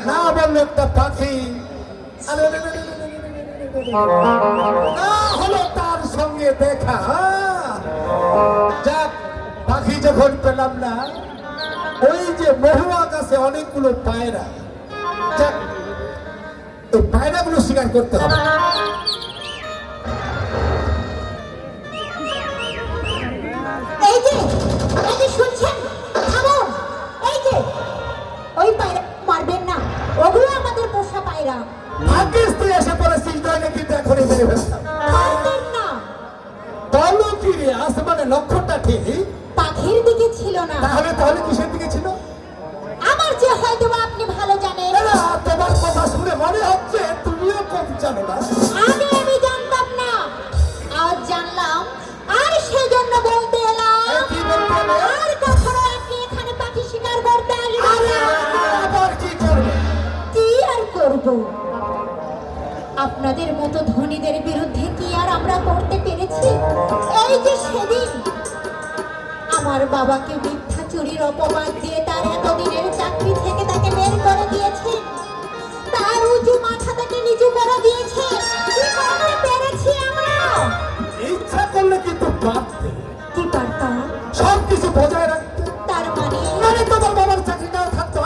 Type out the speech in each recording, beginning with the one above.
না বললে একটা পাখি না হলো তার সঙ্গে দেখা। যাক, পাখি যখন পেলাম না, ওই যে মহুয়া গাছে অনেকগুলো পায়রা, যাক এই পায়রাগুলো শিকার করতে হবে। এই যে শুনছেন, থামুন। এই যে ওই পায়রা মারবেন না, ওগুলো আমাদের পোষা পায়রা। ভাগ্যিস তুই এসে পড়েছিস, নইলে কিন্তু এখনই মেরে ফেলতাম। মারবেন না। তলো কি রে, আসমানে লক্ষ্যটা ঠিক পাখির দিকে ছিল না। তাহলে কিসের দিকে ছিল? আমার যে হয়তো আপনি ভালো জানেন। তোমার কথা শুনে মনে হচ্ছে তুমিও কম জানো না। আমি জানতাম না, আজ জানলাম, আর সেজন্য বলতে এলাম। আর কখনো আপনি এখানে পাখি শিকার করতে আসবেন না। আবার কি করবে? কি আর করব? আপনাদের মতো ধনীদের বিরুদ্ধে কি আর আমরা করতে পেরেছি? এই যে সেদিন আমার বাবাকে মিথ্যা চুরির অপবাদ দিয়ে তার এতদিনের চাকরি থেকে তাকে বের করে দিয়েছে, তার উঁচু মাথা থেকে নিচু করে দিয়েছে। কি করতে পেরেছি আমরা? ইচ্ছা করলে কিন্তু পারতে, কি পারতাম? সবকিছু বজায় রাখতে। তার মানে তোমার বাবার চাকরিটাও থাকতো।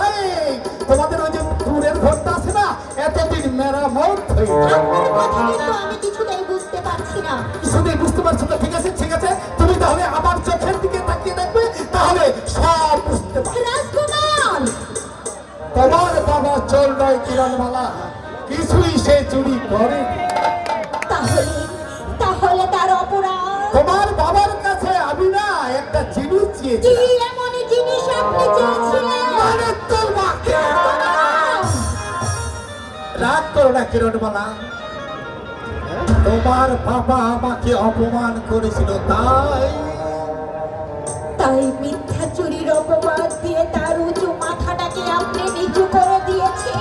তোমাদের ওই যে দূরের ঘরটা আছে না, এতদিন মেরামত হয়ে আপনার কথা কিন্তু আমি কিছুতেই বুঝতে পারছি না। কিছুতেই বুঝতে পারছো না? ঠিক আছে ঠিক আছে, তুমি তাহলে আমার চোখের দিকে তাকিয়ে দেখবে, তাহলে সব বুঝতে পারবে। রাজকুমার, তোমার বাবা চোর নয় কিরণমালা, কিছুই সে চুরি করে। তাহলে তার অপরাধ? তোমার বাবার কাছে আমি না একটা জিনিস চেয়েছি। কি এমন জিনিস আপনি চেয়েছিলেন? মানে তোমাকে। রাগ করো না কিরণমালা, তোমার বাবা আমাকে অপমান করেছিল, তাই মিথ্যা চুরির অপবাদ দিয়ে তার উঁচু মাথাটাকে আপনি নিচু করে দিয়েছেন।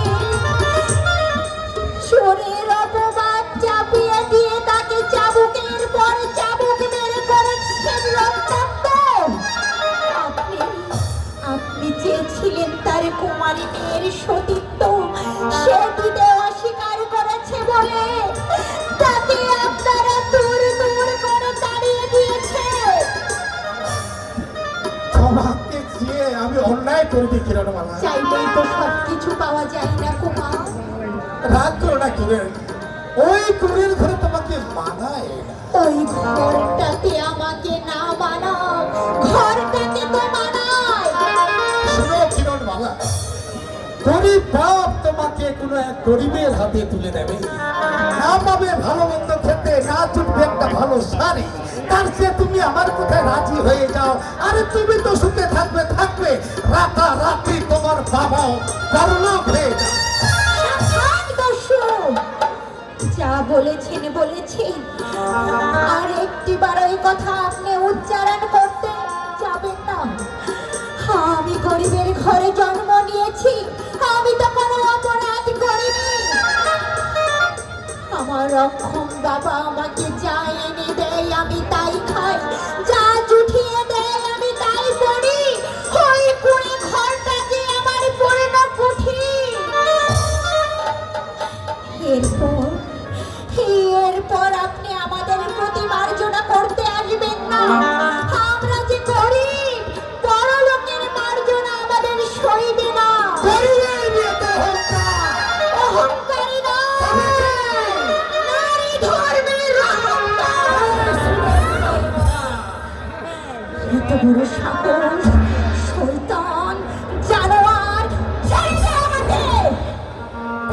চোরের অপবাদ চাপিয়ে দিয়ে তাকে চাবুকের পর চাবুক মেরে করেছেন রক্তাক্ত। আপনি চেয়েছিলেন তার কুমারী মেয়ের সতীত্ব, সে দিতে অস্বীকার করেছে বলে তাকে আপনারা দূর দূর করে তাড়িয়ে দিয়েছে। তোমাকে দিয়ে আমি অন্যায় করিনি কিরণমালা। চাইলেই তো সবকিছু পাওয়া যায় না কুমার। রাগ করো না কিরণ, ওই কুড়ির ঘরে তোমাকে মানায় না। ওই ঘরটাতে আমাকে না মানাও, ঘরটাতে তো মানায়। শুনো কিরণমালা, গরিব বাপ তোমাকে কোনো এক গরিবের হাতে তুলে দেবে, না পাবে ভালো মন্দ খেতে, না জুটবে একটা ভালো শাড়ি, তার চেয়ে তুমি আমার কোথায় রাজি হয়ে যাও। আরে তুমি তো সুখে থাকবে, রাতারাতি তোমার বাবাও বড়লোক হয়ে যাও। যা বলেছেন, আর একটি বার ওই কথা আপনি উচ্চারণ করতে যাবেন না। আমি গরিবের ঘরে জন্ম নিয়েছি, আমি তো কোনো অপরাধ করিনি। আমার রক্ষম বাবা আমাকে যা এনে দেয় আমি তাই খাই, যা জুটিয়ে দেয় আমি তাই পড়ি। ওই কুড়ে ঘরটাকে আমার পূর্ণ কুঠি। এরপর আপনি আমাদের প্রতি মার্জনা করতে আসবেন না। আমরা যে গরিব, বড় লোকের মার্জনা আমাদের সইবে না। অহংকারী না, নারী ধর্মের এত বড় সাহস! শয়তান, জানোয়ার, ছেড়ে দে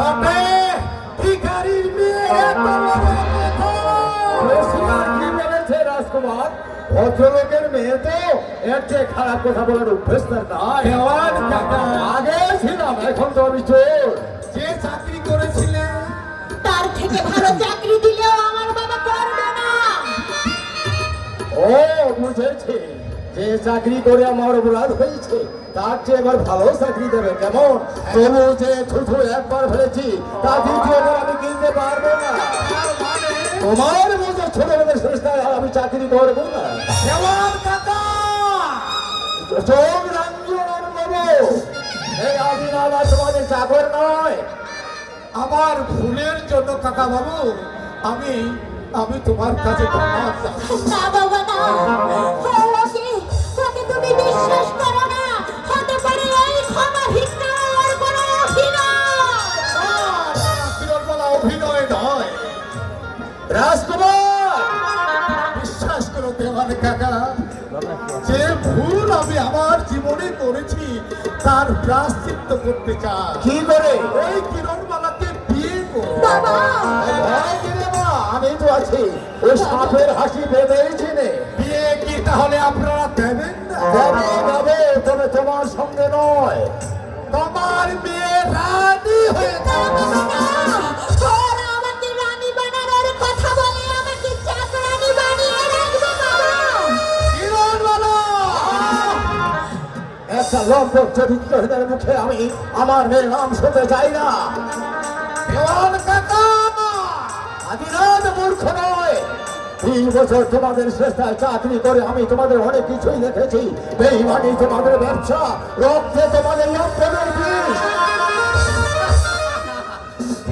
আমাকে! রাজকুমার, ভদ্রলোকের মেয়ে তো, এর চেয়ে খারাপ কথা বলার অভ্যেস তার নাই। আগে ছিলাম, এখন তো আমি চোর। যে চাকরি করেছিলেন তার থেকে ভালো চাকরি দিলেও আমার বাবা করবে না। ও বুঝেছি, যে চাকরি করে আমার অপরাধ হয়েছে, তার চেয়ে এবার ভালো চাকরি দেবে। কেমন? তবু যে থুথু একবার ফেলেছি, তা দ্বিতীয়বার আমি কিনতে পারবো না। তোমার মতো ছোট মেয়েদের সংস্থায় আমি চাকরি করবো না। চোখ রাঞ্জন বাবু, এই আমি না তোমাদের চাকর নয়। আমার ভুলের জন্য কাকা বাবু আমি আমি তোমার কাছে ক্ষমা চাই। না বাবা না, ওকে ওকে তুমি বিশ্বাস করো না। হতে পারে এই ক্ষমা ভিক্ষা আর কোনো অভিনয়। অভিনয় নয় রাজকুমার, বিশ্বাস করো দেওয়ান কাকা, যে ভুল আমি আমার জীবনে করেছি তার প্রায়শ্চিত্ত করতে চাই। কি করে? ওই কিরণমালাকে বিয়ে করো। বাবা ভয় দিলে মা, আমি তো আছি। ওই সাপের হাসি বেঁধেছি নে। বিয়ে কি তাহলে আপনারা দেবেন না? যাবে, তবে তোমার সঙ্গে নয়। তোমার মেয়ে রানী হয়ে যাবে। ওরা আমাকে রানী বানানোর কথা বলে আমাকে চাকরানী বানিয়ে রাখবে বাবা। কিরণমালা একটা লম্পট চরিত্রহীনের মুখে আমি আমার মেয়ের নাম শুনতে চাই না। দেওয়ান কাকা আদিনাথ মূর্খ নয়। 3 বছর তোমাদের চেষ্টায় চাকরি করে আমি তোমাদের অনেক কিছুই দেখেছি। বেইমানি তোমাদের ব্যবসা, রক্তে তোমাদের লম্পটের বিষ।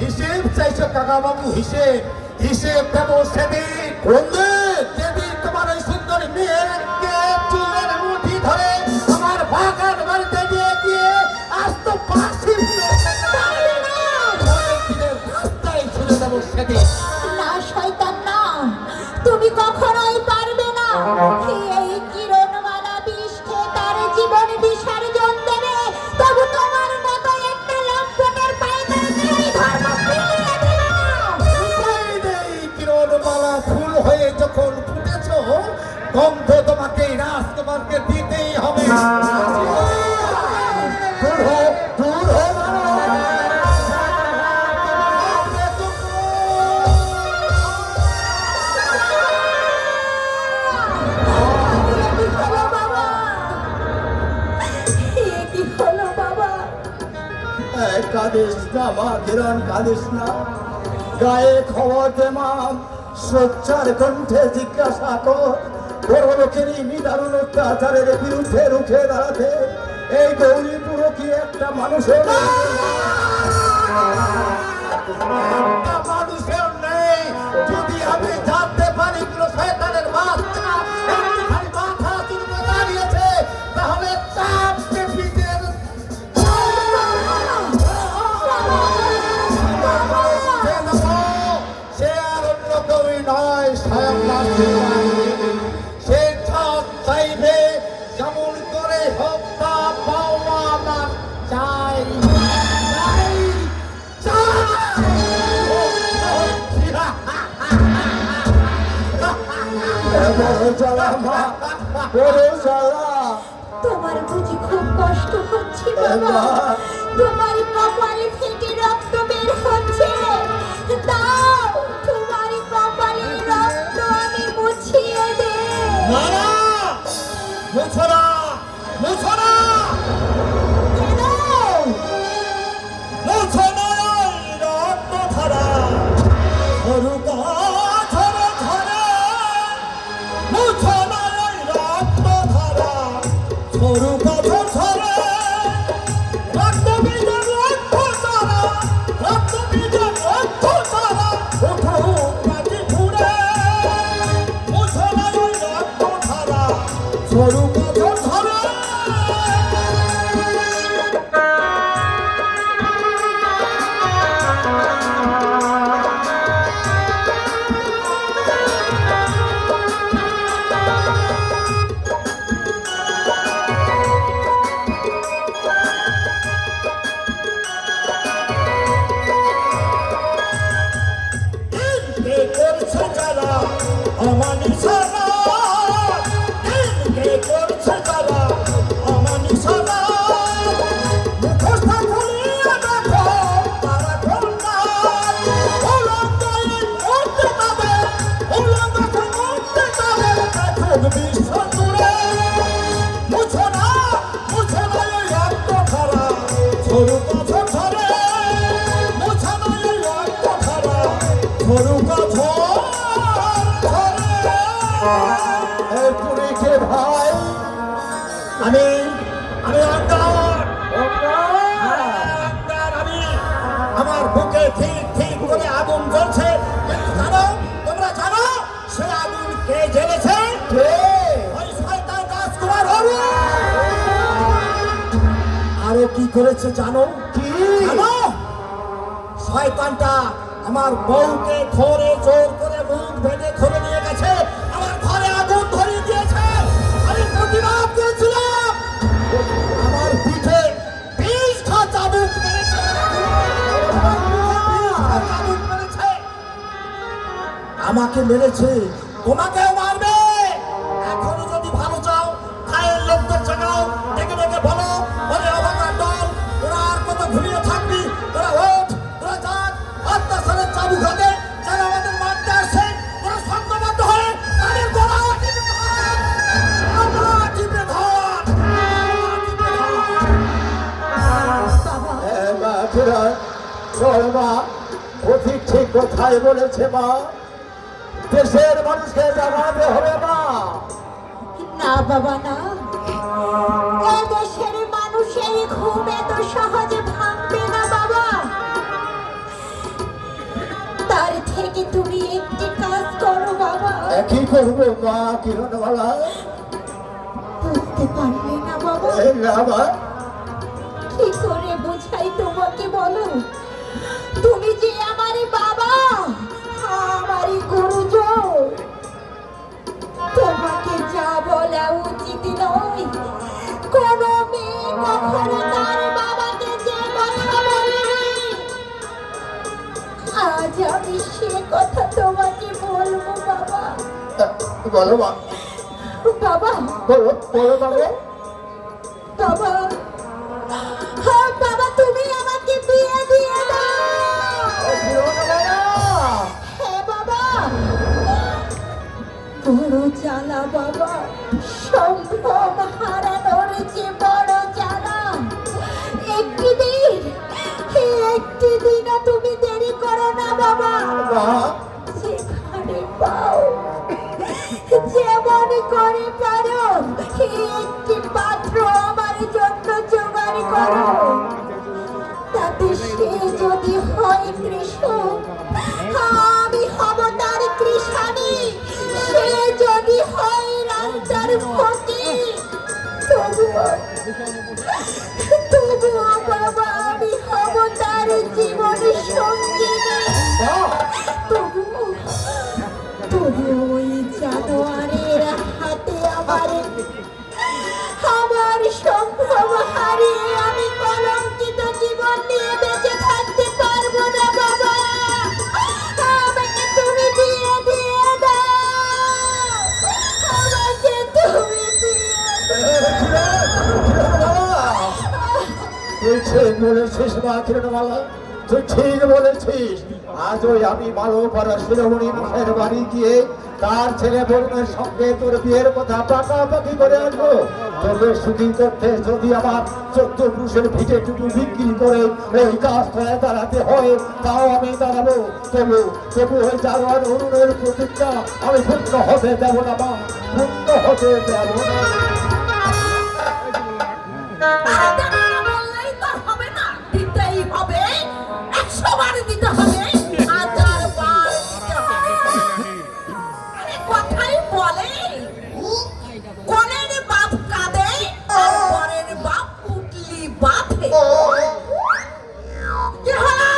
হিসেব চাইছো কাকা বাবু, হিসেব হিসেব দেবো সেদিন। যেদিন তোমার ওই সুন্দর মেয়েকে চুলের মুঠি ধরে আমার বাগান বাড়িতে নিয়ে গিয়ে আজ তো পাশি রাস্তায় ছুড়ে দেবো সেদিন। না শয়তান না, তুমি কখনোই পারবে না। এই কিরণমালা বিষ খেয়ে তার জীবন বিসর্জন দেবে, তবু তোমার মতো একটা লম্পটের পায়খানায় ধর্ম ফিরিয়ে দেবে না। উপায় নেই, কিরণমালা ফুল হয়ে যখন ফুটেছ গন্ধ তোমাকে এই রাজকুমারকে দিতেই হবে। দূর হো, দূর হো মানব। কি হলো বাবা? এ কি হলো বাবা? কাঁদিস না মা, কিরণ কাঁদিস না। গায়ে খবর দে মা, সোচ্চার কণ্ঠে জিজ্ঞাসা কর। বড় লোকেরই নিদারুণ অত্যাচারের বিরুদ্ধে রুখে দাঁড়াতে এই গৌরীপুর কি একটা মানুষের একটা মানুষের নেই। যদি আমি জানতে পারি কোনো শয়তানের বাচ্চা একটুখানি মাথা চুলকে দাঁড়িয়েছে তাহলে চাপতে পিঠের সে আর অন্য কেউই নয়, স্বয়ং সে সব চাইবে যেমন করে হোক তা পাওয়া আমার চাই চাই বড় জ্বালা মা, বড় জ্বালা। তোমার বুঝি খুব কষ্ট হচ্ছে বাবা? তোমার কপালে থেকে রক্ত বের হচ্ছে। দাও তোমার কপালের রক্ত আমি মুছিয়ে দে। না না, মুছো না, মুছো না, কেন? মুছো না এই রক্তধারা। সরু গাছের ধারে মুছো না এই রক্তধারা। সরু গাছের ধারে রক্ত বীজের রক্তধারা, রক্ত বীজের রক্তধারা। ওঠো কাটি ঘুরে মুছো না এই রক্তধারা। সরু গাছের ধারে কে করছে যারা আমানি সারা, কে করছে যারা আমানি সারা। মুখস্থ খুলিয়ে দেখো তারা খোলনার। উলঙ্গ এই মরতে তাদের, উলঙ্গ মরতে তাদের দেখুক বিশ্ব জুড়ে। মুছো না এই রক্তধারা। সরু গাছের ধারে মুছো না এই রক্তধারা। সরু গাছের এই পুরীকে ভাই, আমি আমি অন্তর অন্ধকার। থেকে ঠিক ঠিক করে আগুন জ্বলছে। কিন্তু জানো, তোমরা জানো সে আগুন কে জ্বেলেছে? কে? ওই শয়তান রাজকুমার অরুণ। আরো কি করেছে জানো? কি? জানো, শয়তানটা আমার বউকে ধরে জোর করে মুখ বেঁধে ধরে নিয়ে গেছে, আমার ঘরে আগুন ধরিয়ে দিয়েছে। আমি প্রতিবাদ করেছিলাম, আমার পিঠে 20টা চাবুক মেরেছে। চাবুক মেরেছে, আমাকে মেরেছে, তোমাকেও মারবে। এখনো যদি ভালো চাও, খায়ের লোকদের জাগাও, ডেকে ডেকে বলো, বলে অবাকার দল, তোরা আর কত ঘুমিয়ে থাকবি? তোরা ওঠ, তোরা যাক, অত্যাচারের চাবুক হাতে যারা আমাদের মারতে আসছে, তোরা সংঘবদ্ধ হয়ে তাদের গলা টিপে ধর, গলা টিপে ধর, গলা টিপে ধর। বাবা মা ফিরান, চল মা, অধিক ঠিক কোথায় বলেছে মা। দেশের মানুষকে জানাতে হবে মা। না বাবা না, এ দেশের মানুষের ঘুম এত সহজে ভাঙবে না বাবা। তার থেকে তুমি একটি কাজ করো বাবা। কি করবো মা কিরণবালা? বুঝতে পারবে না বাবা, না মা, কি করে বোঝাই তোমাকে বলো? তুমি যে আমারই বাবা, আমারই গুরুজন। তোমাকে যা বলা উচিত নয়। কোন মেয়ে কখনো তার বাবাকে যে কথা বলেনি, আজ আমি সে কথা তোমাকে বলবো বাবা। বলো মা, বাবা বলো বলো বাবা। বাবা, হ্যাঁ বাবা, তুমি আমাকে বিয়ে দিয়ে দাও। কিরণবালা, হ্যাঁ বাবা, বড় জ্বালা বাবা, সম্ভব হারানোর যে বড় জ্বালা। একটি দিনও তুমি দেরি করো না বাবা। মা, যেখানে পাও, যেমন করে পারো, একটি পাত্র আমার জন্য জোগাড় করো। তাতে সে যদি হয় কৃষ্ণ, আমি হব তার কৃষানি। সে যদি হয় রাজার ফকির, তবুও বাবা আমি হব তার জীবন সঙ্গিনী। তবু ওই জানোয়ারের হাতে আমার সম্ভব হারিয়ে আমি কলঙ্কিত জীবন নিয়ে বেঁচে থাকতে পারবো না বাবা। আমাকে তুমি দিয়ে দাও, আমাকে তুমি দিয়ে কিরণবালা, তুই ঠিক বলেছিস মা কিরণবালা, তুই ঠিক বলেছিস। আজ ওই আমি মালোপাড়া শিরোমণি মুখের বাড়ি গিয়ে তার ছেলে বরুণের সঙ্গে তোর বিয়ের কথা পাকাপাকি করে আসবো। তোকে শুটিং করতে যদি আমার 14 পুরুষের ভিটে টুকু বিক্রি করে এই কাজটা দাঁড়াতে হয়, তাও আমি দাঁড়াবো। তবু ওই জানোয়ার অরুণের প্রতিজ্ঞা আমি পূর্ণ হতে দেব না মা, পূর্ণ হতে দেব না। বললেই তো হবে না, দিতেই হবে, 100 বার দিতে হবে, 1000 বার দিতে হবে। আরে কথাই বলে, কনের বাপ কাঁদে, আর পরের বাপ পুটলি বাঁধে। কি হলো?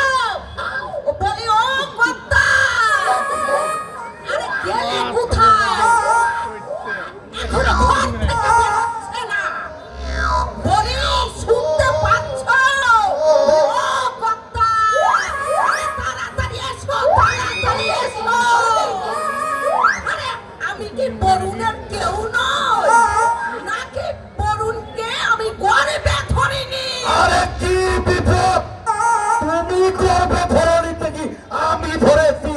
বলি ও কর্তা, আরে গেলে কোথায়? এখনো ঘর থেকে বেরোচ্ছে না। বলি শুনতে পাচ্ছ? ও কর্তা, তাড়াতাড়ি এসো, তাড়াতাড়ি এসো। আরে আমি কি বরুণের কেউ নই, নাকি বরুণকে আমি গর্বে ধরিনি? আরে কি বিপদ! তুমি করবে ধরনিতে কি আমি ধরেছি?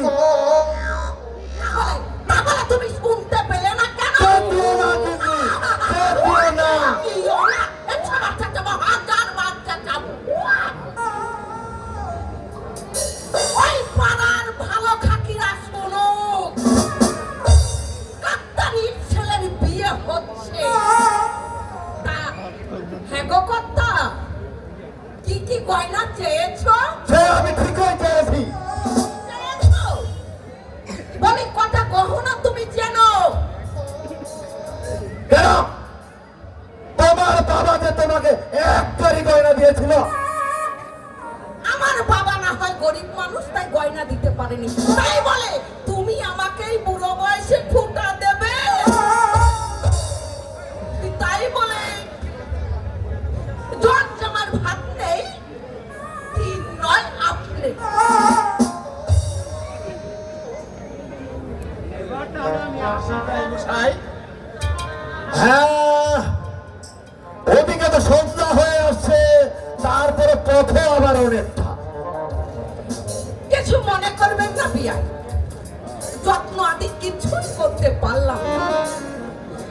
তাহলে তুমি শুনতে পেলে না কেন? দিও না দিদি, দিও না। দিও না, এসব বাচ্চা যাবো, 1000 বাচ্চা যাবো। ওই পাড়ার ভালো খাকিরা শোনো, কাত্তারির ছেলের বিয়ে হচ্ছে। তা, হ্যাঁ গো কর্তা, কি কি গয়না চেয়েছো? সে আমি ঠিকই চেয়েছি। ছিল? আমার বাবা না হয় গরিব মানুষ, তাই গয়না দিতে পারেনি, তাই বলে তুমি আমাকে এই বুড়ো বয়সে ঠুটা দেবে? তাই বলে জট জামার ভাত নেই, তিন নয় আপনি। হ্যাঁ, ওদিকে তো সন্ধ্যা হয়ে আসছে, তারপরে পথে আবার অনেকটা। কিছু মনে করবেন না বিয়াই, যত্ন আদি কিছুই করতে পারলাম না।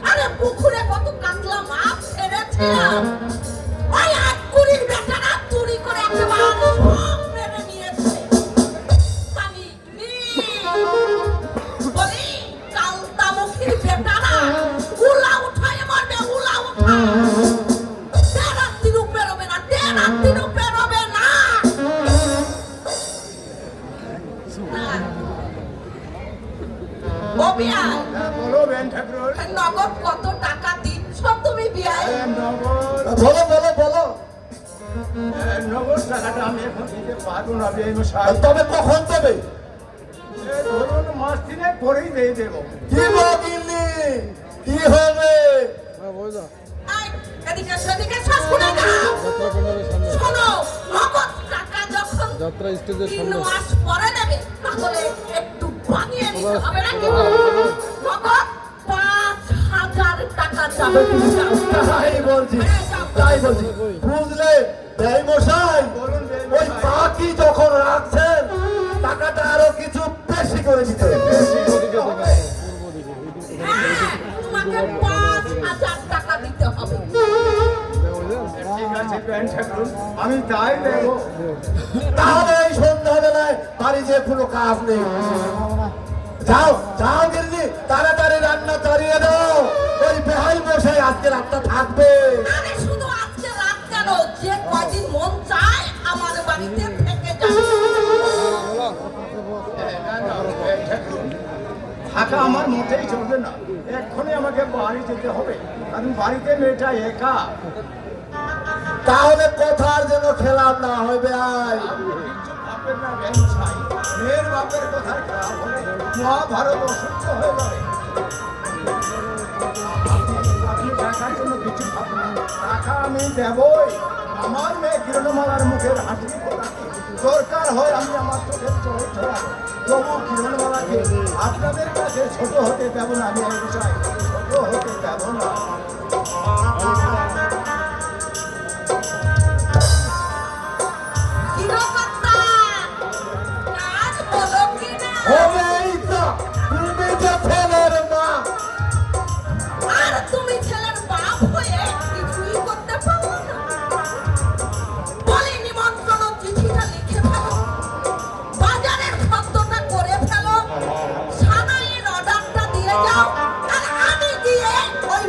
আরে পুকুরে কত কাতলা মাছ ছেড়েছিলাম, ওই আটকুড়ির বেটারা চুরি করে একেবারে সব মেরে নিয়েছে। পানি বলি চালতামুখীর বেটারা উলা উঠায় মারবে, উলা উঠা রাত্রিও বেরোবে না, রাত্রিও বেরোবে না। ও বিয়াই, বলো বেন ঠাকুর। নগদ কত টাকা দিচ্ছ তুমি বিয়াই? বলো বলো বলো। নগদ টাকাটা আমি এখন দিতে পারবো না বেমশাই। তবে কখন দেবে? ধরুন মাস তিনেক পরেই দিয়ে দেবো। কি বলিনি? কি হবে? এই, এদিকে সেদিকে শ্বাস করে দাও। শোনো, নগদ টাকা যখন যাত্রা স্টেজের 3 সামনে মাস পরে দেবে, তাহলে একটু বানিয়ে নিতে হবে নাকি? নগদ 5,000 টাকা যাবে তুমি যাও। তাই বলছি, হ্যাঁ, যাও। তাই বলছি। বুঝলে বেই মশাই, বলুন বেই ওই মশাই। বাকি যখন রাখছেন টাকাটা আরো কিছু বেশি করে দিতে হবে। হ্যাঁ, তোমাকে 5,000 টাকা দিতে হবে। ঠিক আছে বেন ঠাকুর, আমি তাই দেবো। তাহলে এই সন্ধ্যাবেলায় বাড়ি যে কোনো কাজ নেই, যাও যাও গিরজি, তাড়াতাড়ি রান্না চালিয়ে দাও। ওই বেহাই মশাই আজকে রাতটা থাকবে। আরে শুধু আজকে রাত কেন, যে কয়দিন মন চায় আমার বাড়িতে থেকে যাবে। বেন ঠাকুর, থাকা আমার মোটেই চলবে না, এক্ষুনি আমাকে বাড়ি যেতে হবে, কারণ বাড়িতে মেয়েটা একা। তাহলে কথার যেন খেলাপ না হয় বেহাই। কিছু ভাববেন না বেমশাই, মেয়ের বাপের কথার খারাপ হলে মহাভারত অসুস্থ হয়ে যাবে। আপনি টাকার জন্য কিছু ভাববেন না, টাকা আমি দেবই। আমার মেয়ে কিরণমালার মুখের হাসি ফোটাতে দরকার হয় আমি আমার চোখের চোখে ছড়াবো, তবু কিরণমালাকে আপনাদের কাছে ছোট হতে দেব না। আমি এই বিষয়ে ছোট হতে দেব না। কিরকর্তা, কাজ হলো কিনা? হবেই তো, তুমি যে ছেলের মা। আর তুমি ছেলের বাপ হয়ে কিছুই করতে পারো না। বলি নিমন্ত্রণ চিঠিটা লিখে ফেলো, বাজারের খদ্দটা করে ফেলো, সানাইয়ের অর্ডারটা দিয়ে যাও, আর আমি গিয়ে ওই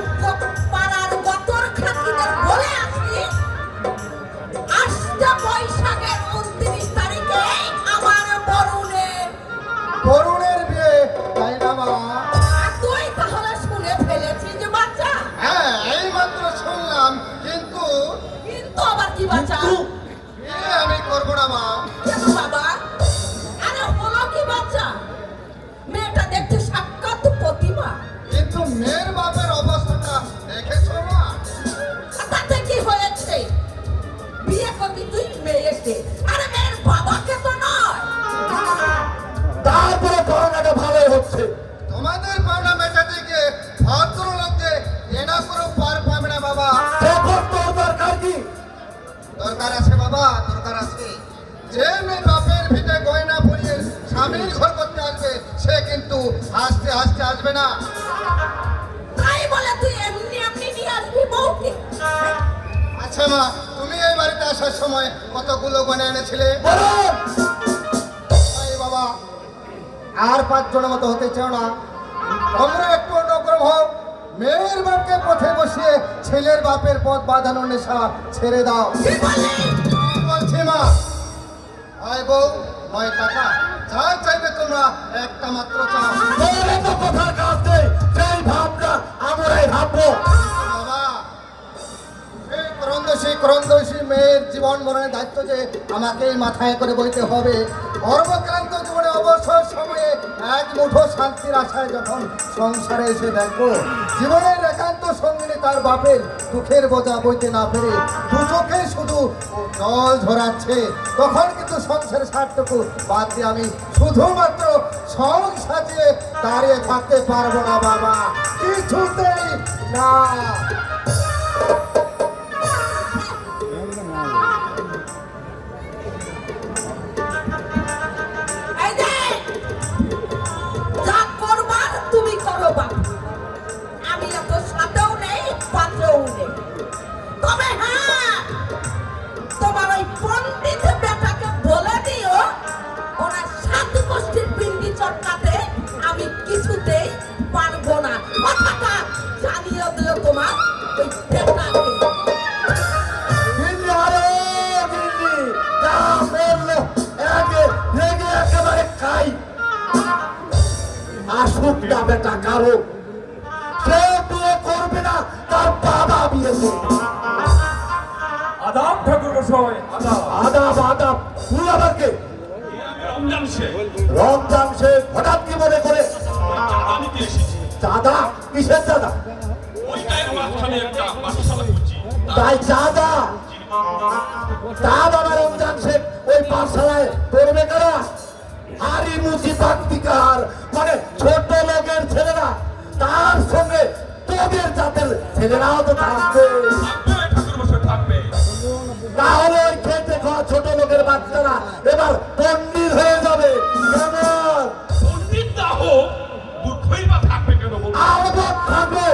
পাড়ার গতর খাকিদের বলে আসি আসছে বৈশাখের 29 তারিখে আমার বরুণের বিয়ে, তাই না মা? আর তুই তাহলে শুনে ফেলেছিস বাচ্চা? হ্যাঁ, এই মাত্র শুনলাম, কিন্তু কিন্তু আবার কি বাচ্চা? বিয়ে আমি করবো না মা। কেন বাবা? আরে হলো কি বাচ্চা? মেয়েটা দেখতে সাক্ষাৎ প্রতিমা। কিন্তু মেয়ের বাপের অবস্থাটা দেখেছো মা? আর তাতে কি হয়েছে? বিয়ে করবি তুই মেয়েকে, আরে মেয়ের বাবাকে তো নয়। তারপরে করোনাটা ভালোই হচ্ছে। তোমাদের পাওনা মেটাতে গিয়ে ভদ্রলোককে এনা করে পার পাবে না বাবা। তখন তোর দরকার কি? দরকার আছে বাবা, দরকার আছে। যে মেয়ে বাপের ভিটে গয়না পরিয়ে স্বামীর ঘর করতে আসবে, সে কিন্তু হাসতে হাসতে আসবে না। তাই বলে তুই এমনি এমনি নিয়ে আসবি বউকে? আচ্ছা মা, তুমি এই বাড়িতে আসার সময় কতগুলো গয়না এনেছিলে? এই বাবা, আর 5 জনের মতো হতে চাও না। তোমরা একটু অন্যক্রম হোক। মেয়ের বাপকে পথে বসিয়ে ছেলের বাপের পথ বাঁধানোর নেশা ছেড়ে দাও। কি বললি? কি বলছি মা? হয় বউ, নয় টাকা, যা চাইবে তোমরা একটা মাত্র চাও। কথার কাজ নেই, সেই ভাবনা আমরাই ভাববো। বাবা, এই ক্রন্দশী মেয়ের জীবন জীবন মরণের দায়িত্ব যে আমাকেই মাথায় করে বইতে হবে। কর্মক্লান্ত জীবনে অবসর সময়ে এক মুঠো শান্তির আশায় যখন সংসারে এসে দেখো জীবনের একান্ত সঙ্গিনী তার বাপের দুঃখের বোঝা বইতে না পেরে দু চোখে শুধু জল ঝরাচ্ছে, তখন কিন্তু সংসারের স্বার্থটুকু বাদ দিয়ে আমি শুধুমাত্র সঙ্গ সাজিয়ে দাঁড়িয়ে থাকতে পারবো না বাবা, কিছুতেই না। এই যে, যা করবার তুমি করো বাবা, আমি এত সাথেও নেই পাত্রও নেই। তবে হ্যাঁ, তোমার ওই পণ্ডিত বেটাকে বলে দিও ওনার সাত গোষ্ঠীর পিণ্ডি চটকাতে আমি কিছুতেই পারবো না, কথাটা জানিয়ে দিও তোমার ওই বেটাকে। দিল্লি আরে দিল্লি যা বললো একে রেগে একেবারে খাই। আসুক না বেটা কারো, সে বিয়ে করবে না, তার বাবা বিয়ে করবে। আদাব ঠাকুর মশাই, আদাব। আদাব আদাব, তুই আবার কে? রমজান শেখ, রমজান শেখ হঠাৎ কি মনে করে? আমি দিয়ে এসেছি। চাঁদা? কিসের চাঁদা? ওই গায়ের মাঝখানে একটা পাঠশালা খুঁজছি। তাই চাঁদা? তা বাবা রমজান শেখ ওই পাঠশালায় পড়বে কারা? হারি মুচি বাক্তিকার, মানে ছোট লোকের ছেলেরা, তার সঙ্গে তোদের জাতের ছেলেরাও তো থাকবে। থাকবে ঠাকুর মশাই, থাকবে। তাহলে ওই খেতে খাওয়া ছোট লোকের বাচ্চারা এবার পণ্ডিত হয়ে যাবে। কেমন? পণ্ডিত না হোক, মূর্খই বা থাকবে কেন বলুন? আবার থাকবে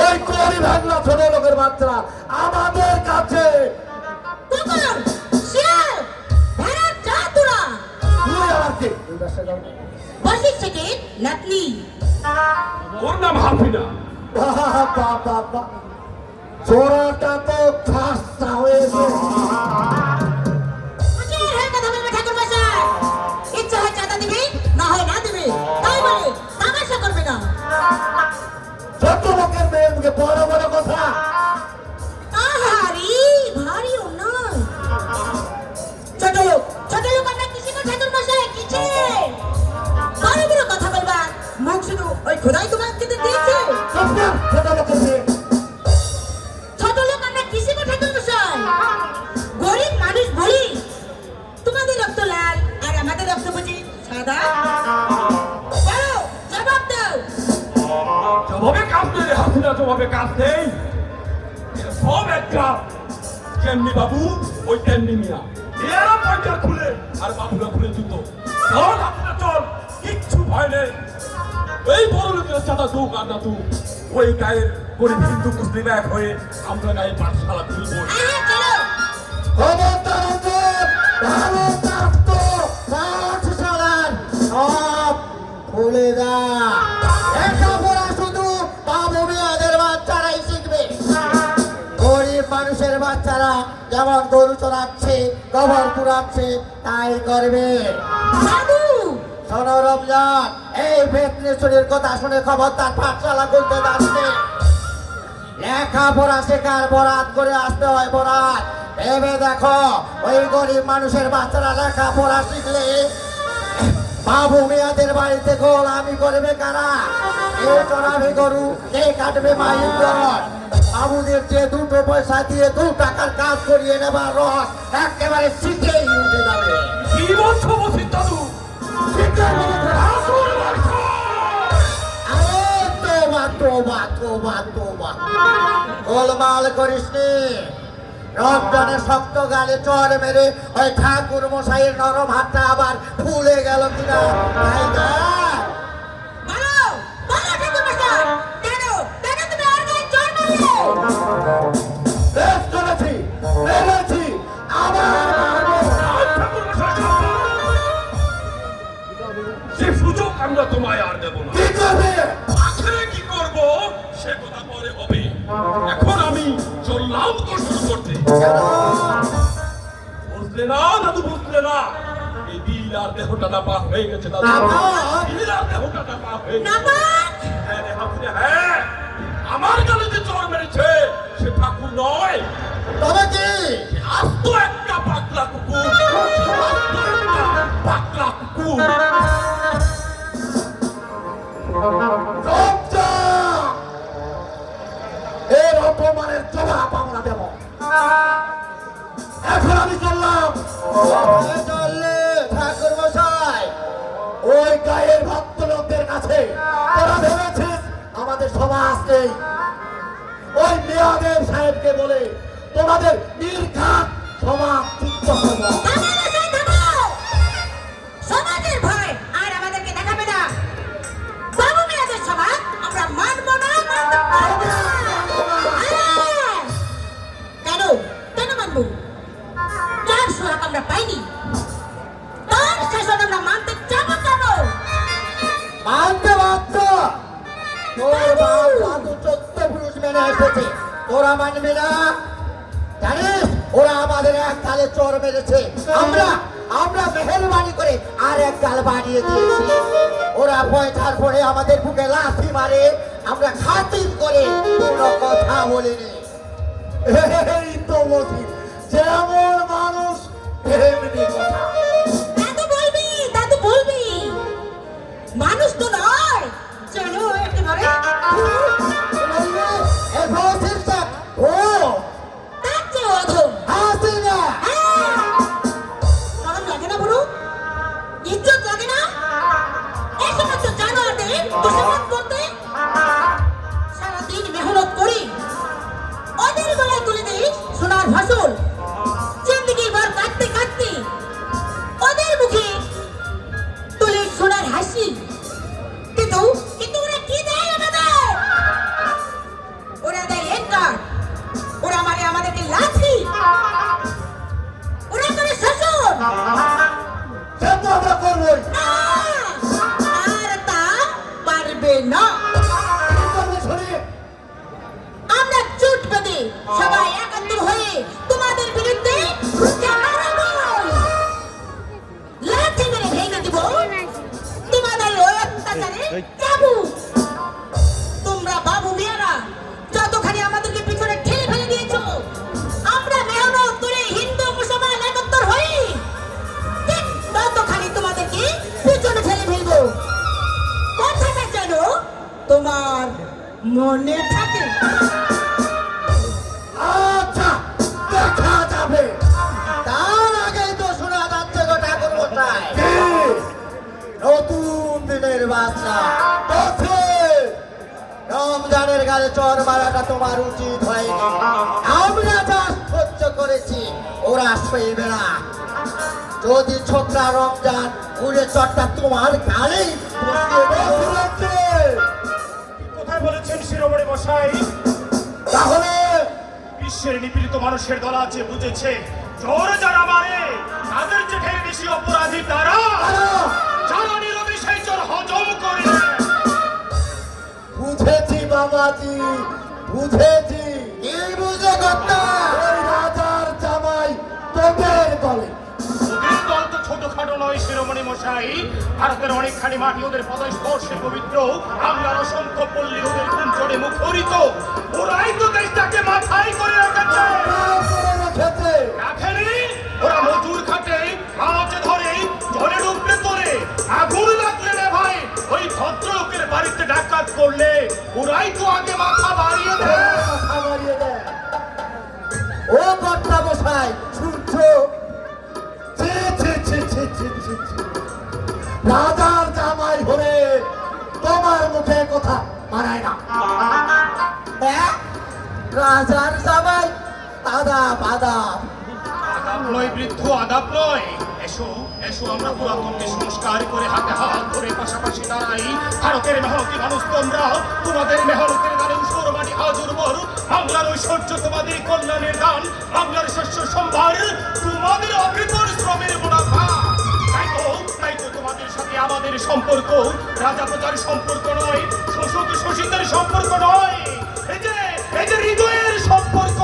ওই করি ভাগনা ছোট লোকের বাচ্চারা আমাদের কাছে। কুকুর, শিয়াল, ভেড়া, যা তোরা। তুই আবার কে? বসিস থেকে নাতনি। ওর নাম হাফিনা। বাবা বাবা, জোড়াটা তো খাস্তা হয়েছে। উচিত হয়ে কথা বলবে ঠাকুর মশাই। ইচ্ছা হয় চাঁদা দিবি, না হয় না দিবি, তাই বলে তামাশা করবে না। ছোট লোকের মেয়ের মুখে বড় বড় কথা। আহারি ভারী অন্যায়। ছোট লোক আমরা কিসে গো ঠাকুর মশাই, কিসে? বড় বড় কথা বলবা, মুখ শুধু ওই খোদাই তোমাকে দিয়েছে। চুপ কর, ছোট লোকের মেয়ে। ছোট লোক আমরা কিসে গো ঠাকুর মশাই? গরিব মানুষ বলি, তোমাদের রক্ত লাল আর আমাদের রক্ত বুঝি সাদা। বলো, জবাব দাও। জবাবে কাজ নেই রে হাফিনা, জবাবে কাজ নেই। এরা সব একটা, যেমনি বাবু ওই তেমনি মিয়া। এরা পয়সা খুলে আর বাবুরা খুলে জুতো। চল হাফিনা চল, কিচ্ছু ভয় নেই। এই বড় লোকের চাঁদা দু কাটা তু, ওই গায়ের গরিব হিন্দু মুসলিম এক হয়ে আমরা গায়ে পাঠশালা খুলবো। আহা, চলো। খবরদার ওপর, ভালো থাকতো, পাঠশালার সব খুলে দা। লেখাপড়া শুধু বাবু মিয়াদের বাচ্চারাই শিখবে। গরিব মানুষের বাচ্চারা যেমন গরু চড়াচ্ছে, গোবর কুড়াচ্ছে, তাই করবে। বাবু, শোনো রমজান, এই ভেতনেশ্বরীর কথা শুনে খবরদার পাঠশালা খুলতে যাচ্ছে। লেখাপড়া শেখার বরাত করে আসতে হয়, বরাত। ভেবে দেখো, ওই গরিব মানুষের বাচ্চারা লেখাপড়া শিখলে বাবু মিয়াদের বাড়িতে গোলামি করবে কারা? কে চড়াবে গরু, কে কাটবে মাইন রস? বাবুদের যে দুটো পয়সা দিয়ে 2 টাকার কাজ করিয়ে নেবার রস একেবারে শিখেই উঠে যাবে। কি বলছো বসির দাদু? শিক্ষার মধ্যে আসুন বলছ। আরে তোবা তোবা তোবা তোবা, গোলমাল করিস নি। রমজানে শক্ত গালে চড় মেরে ওই ঠাকুর মশাইয়ের নরম হাতটা আবার ফুলে গেল কিনা তাই দেখ। বলো, বলো ঠাকুর মশাই, কেন তুমি আর গায়ে জোর মারলে? বেশ করেছি, মেরেছি, আবার মারবো। সে সুযোগ আমরা তোমায় আর দেব না। কি করবে? আখেরে কি করব সে কথা পরে হবে। এখন আমি চললাম তো শুরু করতে। কেন? বুঝলে না দাদু, বুঝলে না? এই দিল আর দেহটা নাপা হয়ে গেছে দাদু। নাপাক? দিল আর দেহটা নাপা হয়ে গেছে। নাপাক? হ্যাঁ রে হাফিজা, হ্যাঁ। আমার গালে যে চড় মেরেছে সে ঠাকুর নয়, তবে কি আস্ত একটা পাগলা কুকুর, আস্ত একটা পাগলা কুকুর। লজ্জা! এর অপমানের জবাব আমরা দেব। এখন আমি চললাম। চললে ঠাকুর মশাই, ওই গায়ের ভক্ত লোকদের কাছে তোরা ভেবেছিস আমাদের সমাজ নেই। ওই মেয়াদের সাহেবকে বলে তোমাদের নির্ঘাত সমাজ যুক্ত হব। সমাজের ভয় আর আমাদেরকে দেখাবে না। বাবু মেয়েদের সমাজ আমরা মানব না, মানতে পারবো না। হ্যাঁ। কেন কেন মানবো? যার সোহাগ আমরা পাইনি, তার শাসন আমরা মানতে যাবো কেন? মানতে বাধ্য। তোর বাপ দাদু 14 পুরুষ মেনে এসেছে, তোরা মানবি না? জানিস ওরা আমাদের এক গালে চোর মেরেছে, আমরা মেহেরবানি করে আর এক গাল বাড়িয়ে দিয়েছি। ওরা পয়সার পরে আমাদের বুকে লাথি মারে, আমরা খাতির করে কোনো কথা বলিনি। এই তো মসজিদ, যেমন মানুষ তেমনি কথা। দাদু বলবি মানুষ তো নয়, চলো একেবারে তার চেয়ে অধম। শরম লাগে না বুড়ো? ইজ্জত লাগে না? এই সমস্ত জানোয়ারদের দোষারোপ করতে? সারাদিন মেহনত করি, ওদের গলায় তুলে দিই সোনার ফসল। জিন্দেগি ভর কাটতে কাটতে ওদের মুখে তুলে সোনার হাসি। কিন্তু কিন্তু ওরা কি দেয় আমাদের? ওরা দেয় এনকার, ওরা মারে আমাদেরকে লাথি, ওরা করে শাসন। সে তো আমরা করবোই। না, আর তা পারবে না। কি করবে শরীর? আমরা জোট বেঁধে সবাই একাত্তর হয়ে তোমাদের বিরুদ্ধে রুখে দাঁড়াবো। লাথি মেরে ভেঙে দিব তোমাদের ওই অত্যাচারে কাবু। তোমরা বাবু মিয়ারা যতখানি আমাদেরকে পিছনে ঠেলে ফেলে দিয়েছো, আমরা মেহনত করে হিন্দু মুসলমান একাত্তর হই, ঠিক ততখানি তোমাদেরকে পিছনে ফেলে ফেলবো। কথাটা যেন তোমার মনে থাকে। আচ্ছা, দেখা যাবে। তার আগেই তো শোনা যাচ্ছে গো ঠাকুর মশাই, নতুন দিনের বাচ্চা বলছে, রমজানের গালে চর মারাটা তোমার উচিত হয়নি। আমরা যা সহ্য করেছি ওরা সইবে না। যদি ছোটরা রমজান উড়ে চটটা তোমার গালেই বসিয়ে বসে, কোথায় বলেছেন শিরোমণি মশাই? তাহলে বিশ্বের নিপীড়িত মানুষের দল আছে বুঝেছে, জোর যারা মারে তাদের চেয়ে ঢের বেশি অপরাধী তারা যারা নীরবে সেই চোর হজম করে নেয়। বুঝেছি বাবাজি, বুঝেছি। কি বুঝে কর্তা? ওই রাজার জামাই তোদের দলে। ওদের দল তো ছোটখাটো নয় শিরোমণি মশাই, ভারতের অনেকখানি মাটি ওদের পদস্পর্শে পবিত্র, বাংলার অসংখ্য পল্লী ওদের কুঞ্চরে মুখরিত। ওরাই তো দেশটাকে মাথায় করে রেখেছে। তাও করে রেখেছে। রাখেনি, ওরা মজুর খাটে, মাছ ধরে, জলে ডুবতে তোলে, আগুন লাগলে রে ভাই ওই ভদ্রলোকের বাড়িতে ডাকাত করলে ওরাই তো আগে মাথা বাড়িয়ে দেয়। মাথা বাড়িয়ে দেয়। ও কর্তা মশাই শুনছো? ছি, ছি, ছি, ছি, ছি, ছি, ছি। রাজার জামাই হলে তোমার মুখে কথা মানায় না। রাজার জামাই আদাব আদাব। আদাব নয় বৃদ্ধ, আদাব নয়। এসো এসো আমরা পুরাতনকে সংস্কার করে হাতে হাত ধরে পাশাপাশি দাঁড়াই। ভারতের মেহনতি মানুষ তোমরা, তোমাদের মেহনতের দ্বারে উসর মাটি আজ উর্বর। বাংলার ঐশ্বর্য তোমাদের কল্যাণের দান, বাংলার শস্য সম্ভার তোমাদের অপরিশ্রমের মুনাফা। তাই তো তোমাদের সাথে আমাদের সম্পর্ক রাজা প্রজার সম্পর্ক নয়, শোষক শোষিতের সম্পর্ক নয়, এই যে হৃদয়ের সম্পর্ক।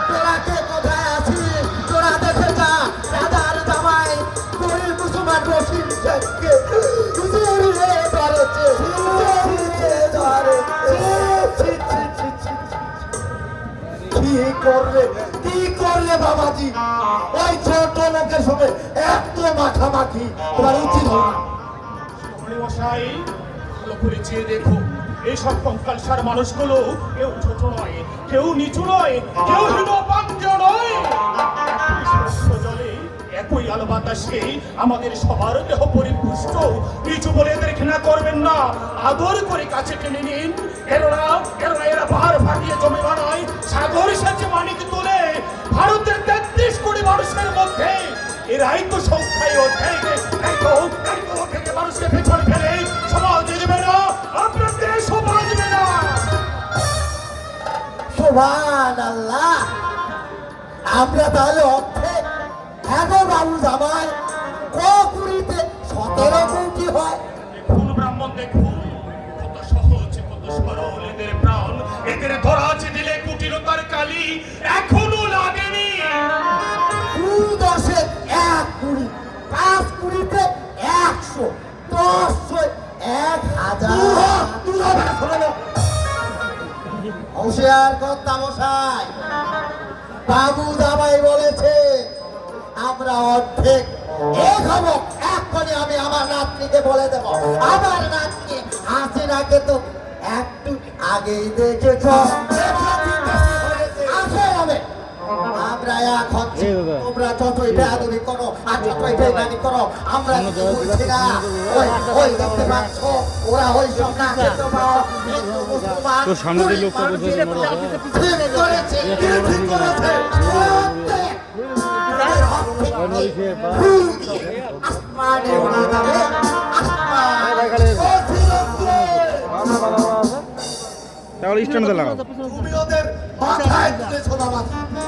তোরা কে কোথায় আছিস? তোরা দেখে যা রাজার জামাই গরিব মুসলমান রশিদ শেখকে জড়িয়ে ধরেছে, জড়িয়ে ধরেছে। ছি, ছি, ছি, ছি। কি করলে বাবাজি? ওই ছোট লোকের সঙ্গে এত মাখামাখি তোমার উচিত হল না। মশাই ভালো করে চেয়ে দেখো, এইসব কঙ্কালসার মানুষগুলো কেউ ছোট নয়, কেউ নিচু নয়, কেউ হীনপাঞ্জ নয়। জলে একই আলো বাতাসে আমাদের সবার দেহ পরিপুষ্ট। নিচু বলে এদের ঘৃণা করবেন না, আদর করে কাছে টেনে নিন। এরা পাহাড় ফাটিয়ে জমি বানায়, সাগর সেচে মানিক তোলে। ভারতের 33 কোটি মানুষের মধ্যে এরাই তো সংখ্যায় থেকে মানুষকে পেছনে ফেলে সমাজ দেবে না, আপনার দেশও বাঁচবে না। সুবহানাল্লাহ। আমরা তাহলে অর্ধেক এখন বাবু জামাই কুড়িতে 17 কোটি হয়। দেখুন ব্রাহ্মণ, দেখুন কত সহজ, কত সরল এদের প্রাণ। এদের ধরা আছে দিলে কুটিলতার কালি এখনো লাগেনি। 2 10 1 20, 5 কোটিতে 100, 10 1000। হুঁশিয়ার কর্তা মশাই, বাবু জামাই বলেছে আমরা অর্ধেক। এই খবর এক্ষুনি আমি আমার নাতনিকে বলে দেব। আমার নাতনি হাসিনাকে তো একটু আগেই দেখেছ। আসে হবে। আমরা এখন তোমরা যতই বেয়াদবি করো আর যতই বেইমানি করো, আমরা কিছু বুঝছি না। ওই দেখতে পাচ্ছ, ওরা ওই সব না খেতে পাও। তো সামনে যে লোকটা বসে আছে মনে হয় ঠিক করেছে, ঠিক করেছে। আসমানে উড়ে যাবে, তাহলে স্ট্যান্ডে লাগাও। তুমি ওদের মাথায় তুলেছো বাবা।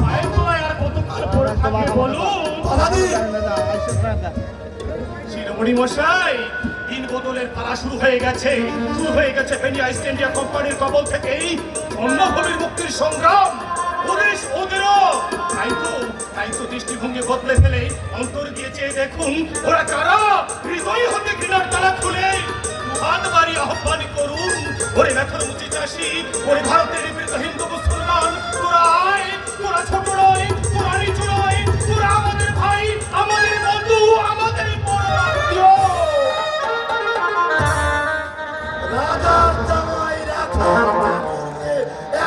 পায়ের তলায় আর কতকাল পড়ে থাকবে বলুন? শিরোমণি মশাই, দিন বদলের পালা শুরু হয়ে গেছে ফেনী ইস্ট ইন্ডিয়া কোম্পানির কবল থেকেই জন্মভূমির মুক্তির সংগ্রাম। ওদেরও তাই তো দৃষ্টিভঙ্গি বদলে ফেলে অন্তর দিয়ে চেয়ে দেখুন ওরা কারা। হৃদয় হতে ঘৃণার তালা খুলে হাত বাড়ি আহ্বান করুন। ওরে ব্যথার মুচি চাষি, ওরে ভারতের নিপীড়িত হিন্দু মুসলমান, তোরা আয়, তোরা ছোট নয়, তোরা নিচু নয়, তোরা আমাদের ভাই, আমাদের বন্ধু, আমাদের বড় আত্মীয়। রাজার জামাই রাখার মানুষকে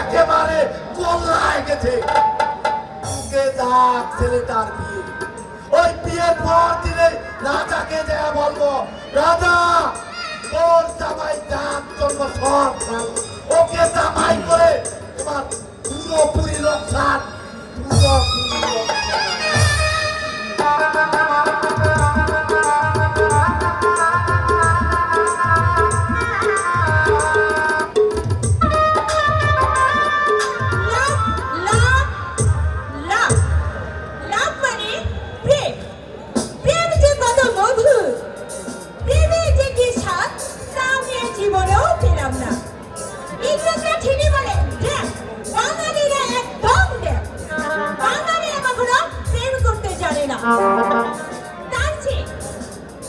একেবারে গোল্লায় গেছে। বুকে যাক ছেলেটার বিয়ে। ওই বিয়ের পর দিনে রাজাকে যা বলবো, রাজা তোর জামাই যার জন্য সব ভালো। ওকে জামাই করে তোমার পুরোপুরি লোকসান, পুরোপুরি লাভ মানে প্রেম। প্রেম যে কত মধুর, প্রেমের যে কি স্বাদ তা আমি এই জীবনেও পেলাম না। ইংরেজরা ঠিকই বলে ড্যাম, বাঙালিরা একদম ড্যাম। বাঙালিরা কখনো প্রেম করতে জানে না। তার চেয়ে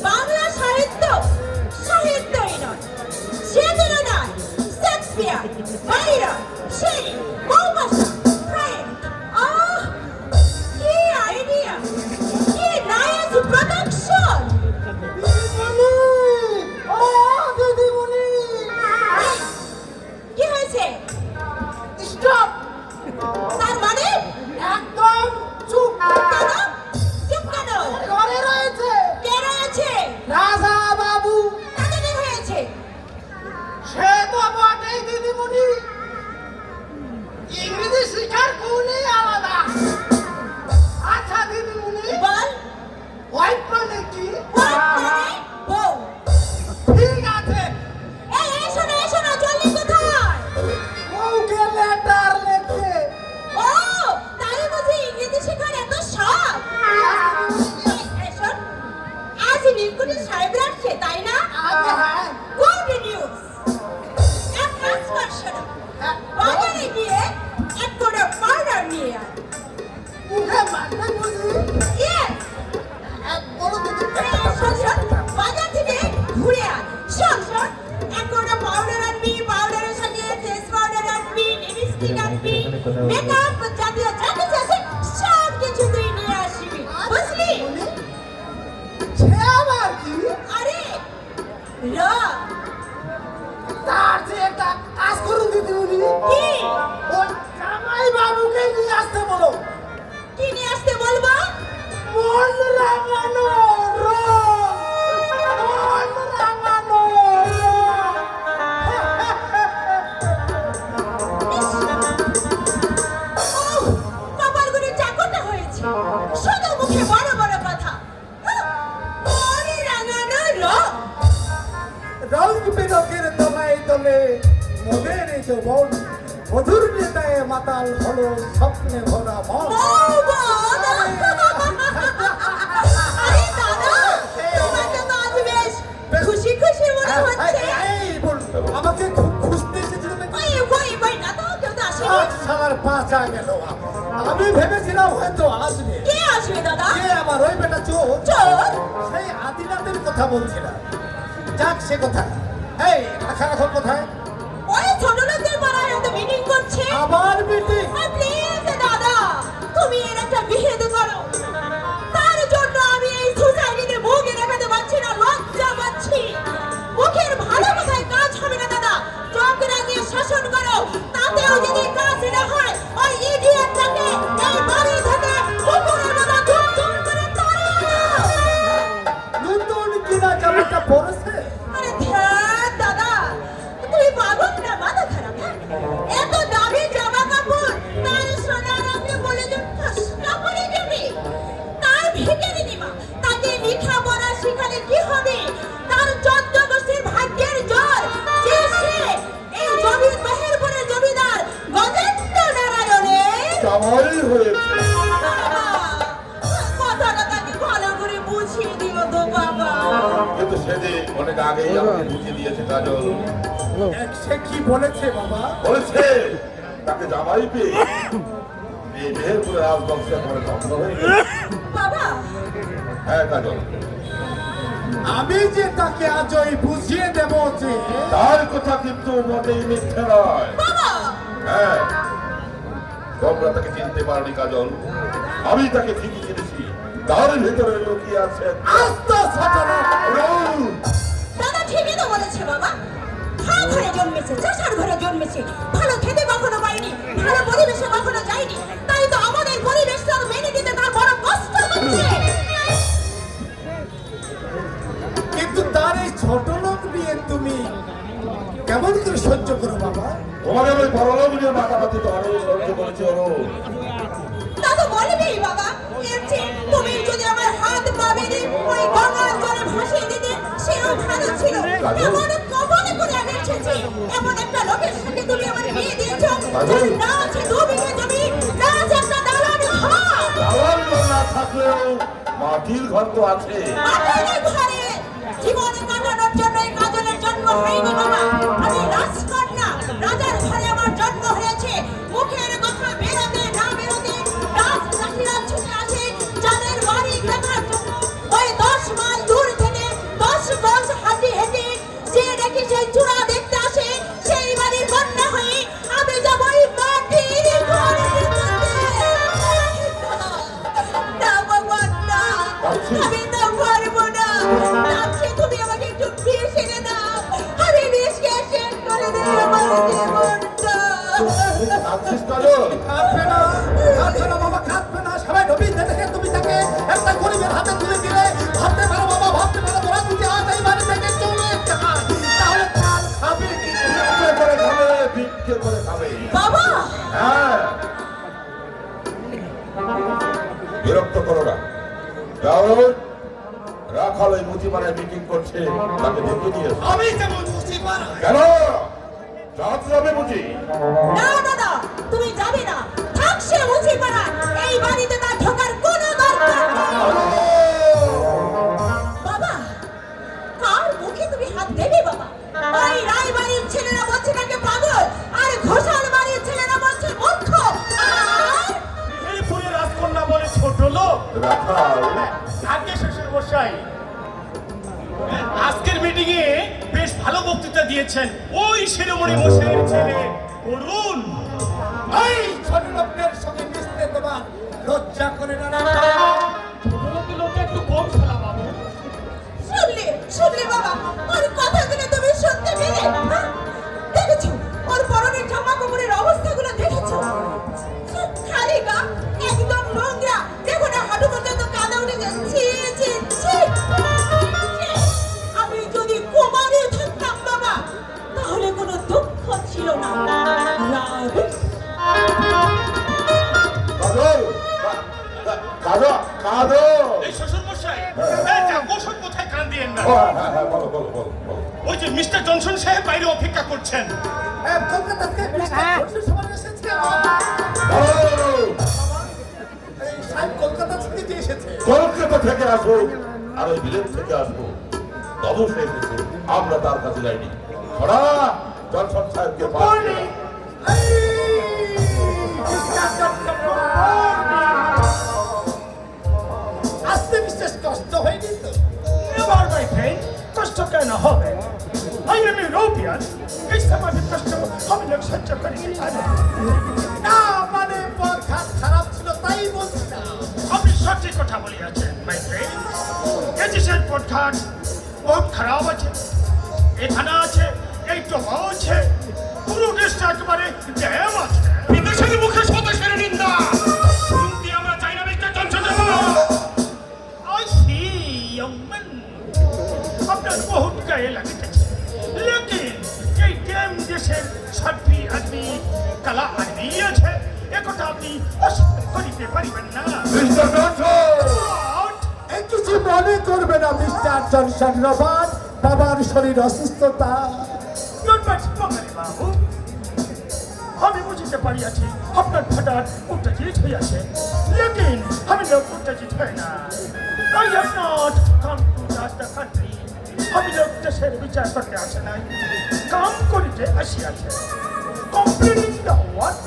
বাংলা সাহিত্যই নয়, সেগুলো নয়, শেক্সপিয়ার, বাইরন, শেলি, মৌমাশা, ফ্রেন্ড। আহ, কি আইডিয়া, কি নাইস প্রোডাকশন। কি হয়েছে? স্টপ। তার মানে একদম চুপ। কেন? চুপ কেন? ঘরে রয়েছে। কে রয়েছে? রাজা বাবু। তাতে কি হয়েছে? সে তো বটেই দিদিমণি, ইংরেজি শিখার গুণই আলাদা। আচ্ছা দিদিমণি বল, হোয়াইট মানে কি? হোয়াইট মানে বউ। ঠিক আছে। এই এসো না, জলদি কোথায়? বউকে লেটার লেখে। ও, তাই বুঝি ইংরেজি শেখার এত শখ। এই শোন, আজ নীলকুঠি সাহেব আসছে তাই না? হ্যাঁ। Good news. এক কাজ কর শোনো, বাজারে গিয়ে এক করে পাউডার নিয়ে আয়। মুখে মারতে বুঝি? ইয়েস। বড় দিদি শোন, বাজার থেকে ঘুরে আয়। শোন, এক করে পাউডার আনবি, পাউডারের সাথে ফেস পাউডার আনবি, লিপস্টিক আনবি, মেকআপ কি ওই জামাই বাবুকে নিয়ে আসতে বলো। কি নিয়ে আসতে বলবো? মন রাঙানো রং, মন রাঙানো ওহ, কপাল গুলি চাকরটা হয়েছে, শুধু মুখে বড় বড় কথা। মন রাঙানো রং। রং বেরঙের দোলায় দোলে মনের যৌবন, মধুর নেতায় মাতাল হলো স্বপ্নে ভরা মন। আরে দাদা, তোমাকে তো আজ বেশ খুশি খুশি মনে হচ্ছে। এই বল, আমাকে খুব খুঁজতে এসেছিল নাকি? ওই না তো, কেউ তো আসেনি। আজ সালার পাঁচা গেল। আমি ভেবেছিলাম হয়তো আসবে। কে আসবে দাদা? কে আমার ওই বেটা চোর? চোর? সেই আদিনাথের কথা বলছিলাম। যাক সে কোথায়? এই রাখা রাখো কোথায়? ওই ছোট লোকদের পাড়ায় হয়তো মিটিং করছে। আবার মিটিং? প্লিজ দাদা, তুমি এর একটা বিহিত করো। তার জন্য আমি এই সোসাইটিতে মুখে দেখাতে পারছি না, লজ্জা পাচ্ছি। মুখের ভালো কথায় কাজ হবে না দাদা, চোখ রাঙিয়ে শাসন করো। তাতেও যদি কাজ না হয়, ওই ইডিয়েটটাকে এই বাড়ি থেকে কুকুরের মতো ধুম করে তাড়িয়ে দাও। নতুন কিনা জামাটা পরেছে? আরে ধ্যান দাদা, তুমি পাগল না, মাথা খারাপ হ্যাঁ? এত দামি জামা কাপড়, তার সোনার আগে বলে যে ফসকা পরে যাবে। তার ভিখারি নিমা, তাকে লেখা পড়া শিখালে কি হবে? তার 14 গোষ্ঠীর ভাগ্যের জোর যে সে এই জমির মেহেরপুরের জমিদার গজেন্দ্র নারায়ণের জামাই হয়েছে। কথাটা তাকে ভালো করে বুঝিয়ে দিও তো বাবা। কিন্তু সেদিন অনেক আগেই আমাকে বুঝিয়ে দিয়েছে কাজল। সে কি বলেছে বাবা? বলেছে তাকে জামাই পেয়ে এই মেহেরপুরের রাজবংশের পরে ধ্বংস হয়ে গেছে। বাবা, হ্যাঁ কাজল, আমি যে তাকে আজই বুঝিয়ে দেব যে তার কথা কিন্তু মোটেই মিথ্যে নয়। বাবা, হ্যাঁ, তোমরা তাকে চিনতে পারোনি কাজল, আমি তাকে ঠিকই চিনেছি। তার ভিতরে লুকিয়ে আছেন আস্ত সাজানো রং। দাদা ঠিকই তো বলেছে বাবা। ভালো ঘরে জন্মেছে, চাষার ঘরে জন্মেছে, ভালো খেতে কখনো পাইনি, ভালো পরিবেশে কখনো যায়নি, তাই তো আমাদের পরিবেশটা মেনে নিতে তার বড় কষ্ট হচ্ছে। কিন্তু তার এই ছোট লোক নিয়ে তুমি কেমন করে সহ্য করো বাবা? তোমাদের ওই বড়লোক নিয়ে মাতামাতি তো আরো সহ্য করেছে ওরও। তা তো বলবেই বাবা। এর চেয়ে তুমি যদি আমার হাত পা বেঁধে ওই গঙ্গার জলে ভাসিয়ে দিতে, সেও ভালো ছিল। এমন কপালে করে আমি এসেছি, এমন একটা লোকের সঙ্গে তুমি আমার বিয়ে দিয়েছো, যার না আছে 2 বিঘে জমি, না আছে একটা দালান ঘর। দালান ঘর না থাকলেও মাটির ঘর তো আছে। কাজলের ঘরে জীবনে কাটানোর জন্য এই কাজলের জন্ম হয়নি বাবা। আমি রাজকন্যা, রাজার ঘরে আমার জন্ম হয়েছে। মুখের কথা বেরোতে না বেরোতে রাজচাষিরা ছুটে আসে যাদের বাড়ি দেখার জন্য। ওই 10 মাইল দূর থেকে 10 গজ হাঁটি হেঁটে যে নাকি সেই চূড়া দেখতে আসে, সেই বাড়ির কন্যা হয়ে আমি যাবো এই মাটির ঘরের মধ্যে। না বাবা না, আমি তো পারবো না। তার তুমি আমাকে একটু বিষ এনে দাও, আমি বিষকে শেষ করে দেব আমার জীবনটা। আছিস কাজল? কাঁদবে না, কাঁদবে না বাবা, কাঁদবে না। সবাই নবীনকে দেখে তুমি তাকে একটা গরিবের হাতে তুলে দিলে। ভাবতে পারো বাবা, ভাবতে পারো তোরা যদি আজ এই বাড়ি থেকে চলে যাস, তাহলে কাল খাবে কি? ভিক্ষে করে খাবে, ভিক্ষে করে খাবে। বাবা, হ্যাঁ, বিরক্ত করো না। যাও, রাখাল ওই মুচিপাড়ায় মিটিং করছে, তাকে ডেকে নিয়ে এসো। আমি যেমন বুঝি পারা কেন? রাত যাবে বুঝি? না দাদা, তুমি যাবে না। থাক সে মুছি পাড়া, এই বাড়িতে তার ঢোকার কোনো দরকার নেই। বাবা, কার মুখে তুমি হাত দেবে বাবা? ওই রায় বাড়ির ছেলেরা বলছে তাকে পাগল, আর ঘোষাল বাড়ির ছেলেরা বলছে মূর্খ। আর মেহেরপুরের রাজকন্যা বলে ছোট লোক। রাখাল, আগে শ্বশুর মশাই, আজকের মিটিং এ বেশ ভালো বক্তৃতা দিয়েছেন ওই শিরোমণি মশাইয়ের ছেলে অরুণ। এই ছোট লোকদের সঙ্গে মিশতে তোমার লজ্জা করে না? ছোট লোকের লোকে একটু কম খেলা বাবু। শুনলে বাবা, ওর কথাগুলো তুমি শুনতে পেলে? হ্যাঁ? দেখেছো ওর পরনের জামা কাপড়ের জনসন সাহেব বাইরে অপেক্ষা করছেন। কলকাতা থেকে মিস্টার জনসন সবার এসেছে। এই সাহেব কলকাতা থেকে যে এসেছে। কলকাতা থেকে আসো আর ওই বিলেত থেকে আসবো, তবু সে এসেছে, আমরা তার কাছে যাইনি। ওরা জনসন সাহেবকে পাঠিয়ে দাও। আসতে বিশেষ কষ্ট হয়নি তো? Never, my friend, কষ্ট কেন হবে? I am European, এই সমাজে কষ্ট আমি লোক সহ্য করি না। না মানে পথ ঘাট খারাপ ছিল তাই বলছি না। আপনি সত্যি কথা বলিয়াছেন, my friend। এদেশের পথঘাট বহুত খারাপ আছে, এখানে আছে, এই টোবা আছে, পুরো দেশটা একেবারে জ্যাম আছে। বিদেশের মুখে স্বদেশের নিন্দা শুনতে আমরা চাই না, mister Johnson. I see, young man, আপনার বহুত গায়ে লাগিতেছে, লেকিন এই ড্যাম দেশের সাধ্বী আদমি কালা আদমি আছে, একথা আপনি অস্বীকার করিতে পারিবেন না। মিস্টার জনসন, এই কিছু মনে করবে না মিস্টার জনসন রবার্ট, বাবার শরীর অসুস্থতা। বাবু, আমি বুঝিতে পারিয়াছি আপনার হঠাৎ উত্তেজিত হইয়াছে, লেকিন আমি লোক উত্তেজিত হয় না। I have not come to judge the country. আমি লোক দেশের বিচার করতে আসে নাই, কাম করিতে আসিয়াছে। Completing the work,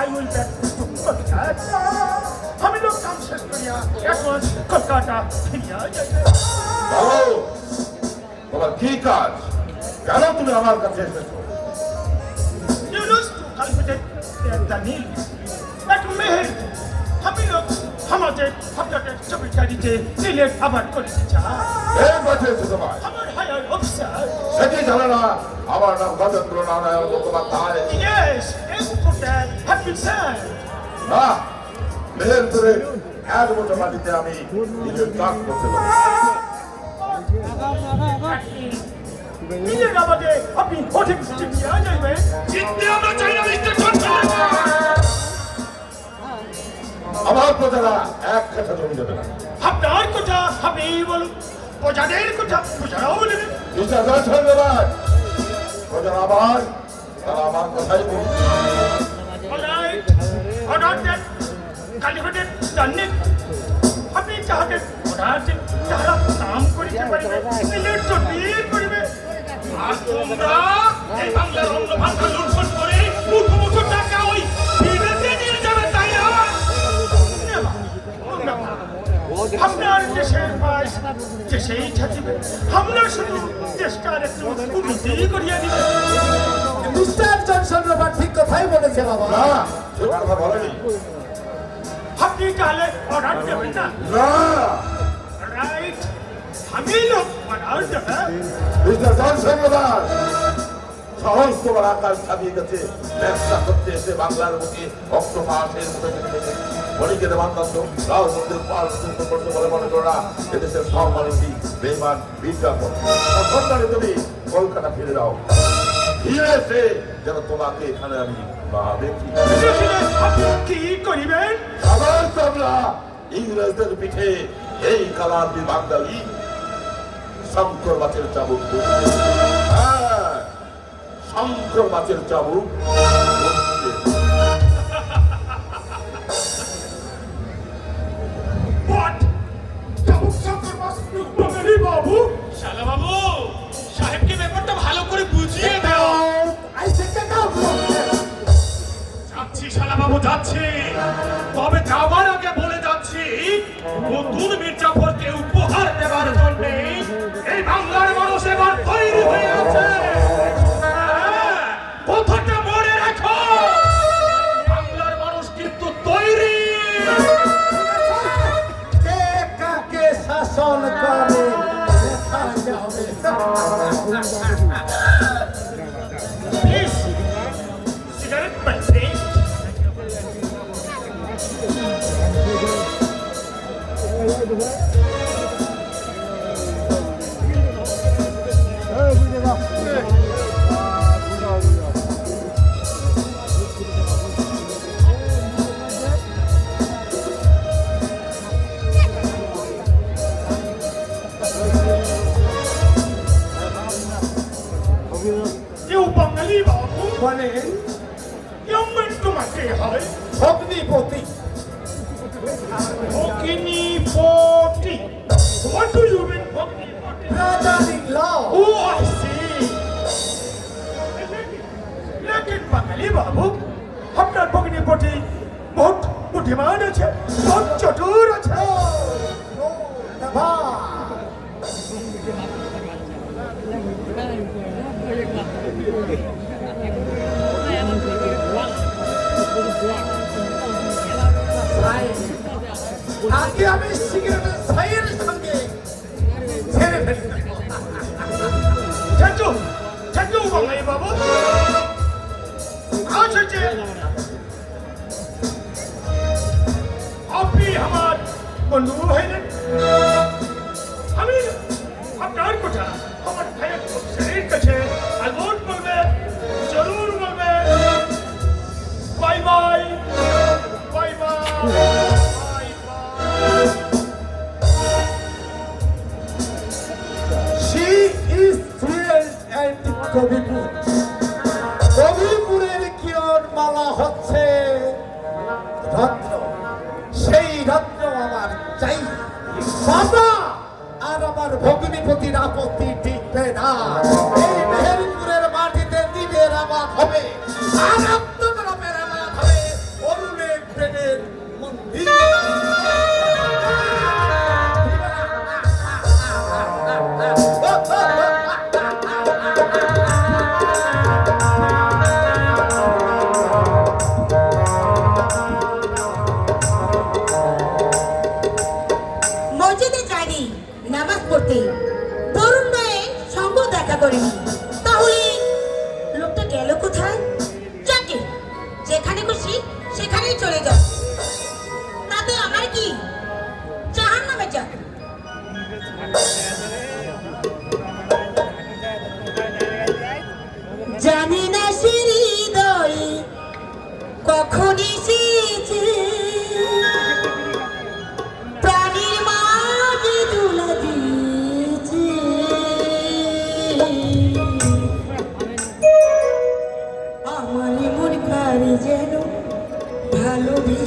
I will back to Kolkata. আমি লোক কাম শেষ করিয়া এখন কলকাতা ফিরিয়া যাইতে। বলো, তোমার কি কাজ? কেন তুমি আমার কাছে এসেছো? You used to cultivate the Nil. But Meher, আমি লোক আমাদের আপনাদের জমিদারিতে নীলের আবাদ করেছে চায়। এই কাছে এসেছো তোমায়? আমার হায়ার অফিসার, সেটি জানে না আমার নাম গজেন্দ্র নারায়ণ মুখোপাধ্যায়। yes, এই উপরটা have been signed. না, মেহের ধরে 1 বছর মাটিতে আমি নিজের কাজ করতে পারি। নীলের আবাদে আপনি অধিক জিতিয়া যাইবেন। জিততে আমরা চাই না, মিস্টার জনসন। আমার প্রজারা এক কাঠা জমি দেবে না। আপনার কথা আপনি বলুন, প্রজাদের কথা প্রজারাও বলবেন। মিস্টার জনসন ব্যাপার, প্রজারা আমার, তারা আমার কথাই বলবে। Alright, order that cultivated the Nil. আপনি তাহাদের অর্ডার দিন, তাহারা কাম করিতে পারিবে, নীলের তদবির করিবে। আর তোমরা এই বাংলার অন্য ভাষা লুণ্ঠন করে মুখ মুখ টাকা ওই বিদেশে নিয়ে যাবে, তাই না? আপনার দেশের পাশ দেশেই থাকিবে, আমরা শুধু দেশটার একটু উন্নতি করিয়া দিবে। মিস্টার জনসন রবার্ট ঠিক কথাই বলেছে বাবা। না, সে কথা বলেনি। আপনি তাহলে অর্ডার দেবেন না? না, রাইট, আমি লোক অর্ডার দেবে। মিস্টার জনসন ব্যাপার, সহজ তোমার আকাশ ছাপিয়ে গেছে। ব্যবসা করতে এসে বাংলার মুখে অক্টোপাসের মতো বণিকের মানদণ্ড রাজনৈতিক পার্থক্য করতে বলে মনে করো না। এদেশের ফর্মালিটি বেমান বিজ্ঞাপন সরকারে তুমি কলকাতা ফিরে যাও, ফিরে এসে যেন তোমাকে এখানে আমি না দেখি। আপনি কি করিবেন? সাধারণ আমরা ইংরেজদের পিঠে এই কালান্তি বাঙালি শঙ্কর মাছের চাবুক বসিয়ে, হ্যাঁ, শঙ্কর মাছের চাবুক বসিয়ে। What? চাবুক শঙ্কর মাছ বাঙালি বাবু? শালা বাবু, সাহেবকে ব্যাপারটা ভালো করে বুঝিয়ে দাও। I think I know. যাচ্ছি শালা বাবু, যাচ্ছি, তবে যাবার আগে বলে যাচ্ছি, নতুন মির্জাফরকে উপহার দেবার জন্য এই বাংলার মানুষ এবার তৈরি হয়ে আছে। হ্যাঁ, কথাটা মনে রাখো, বাংলার মানুষ কিন্তু তৈরি। কে কাকে শাসন করে দেখা যাবে। প্লিজ, সিগারেট পাইছে? বাঙালি বাবু বলে কেমন তোমাকে হয় ভগ্নিপতি। ভগ্নিপতি What do you mean ভগ্নিপতি brother in law. Oh, I see. लेकिन বাঙালি বাবু আপনার ভগ্নিপতি বহুত বুদ্ধিমান আছে বহুত চতুর আছে আজকে আমি সিগারেটের ছাইয়ের সঙ্গে ছেড়ে ফেলি। চাচু চাচু বাঙালি বাবু আজ হচ্ছে আপনি আমার বন্ধু হইলেন আমি আপনার কথা আমার ভাইয়ের শরীর কাছে আলবোট বলবে জরুর বলবে bye bye bye bye bye bye She is fluent and কবিপুর। কবিপুরের কিরণ মালা হচ্ছে রত্ন, সেই রত্ন আমার চাই। বাবা আর আমার ভগ্নিপতির আপত্তি টিকবে না। এই মেহেরপুরের মাটিতে দিনের আবাদ হবে আর আত্মগ্রামের আবাদ হবে অরুণের প্রেমের মন্দির। মসজিদে যায়নি নামাজ পড়তে তরুণ মেয়ে সঙ্গ দেখা করেনি তাহলে লোকটা গেল কোথায় যাকে যেখানে খুশি সেখানেই চলে যাও তাতে আমার কি জাহান্নামে যাক জানি না সে হৃদয়ে কখন এসেছে প্রাণীর মাঝে দুলা দিয়েছে আমার মন কারে যেন ভালোবেসে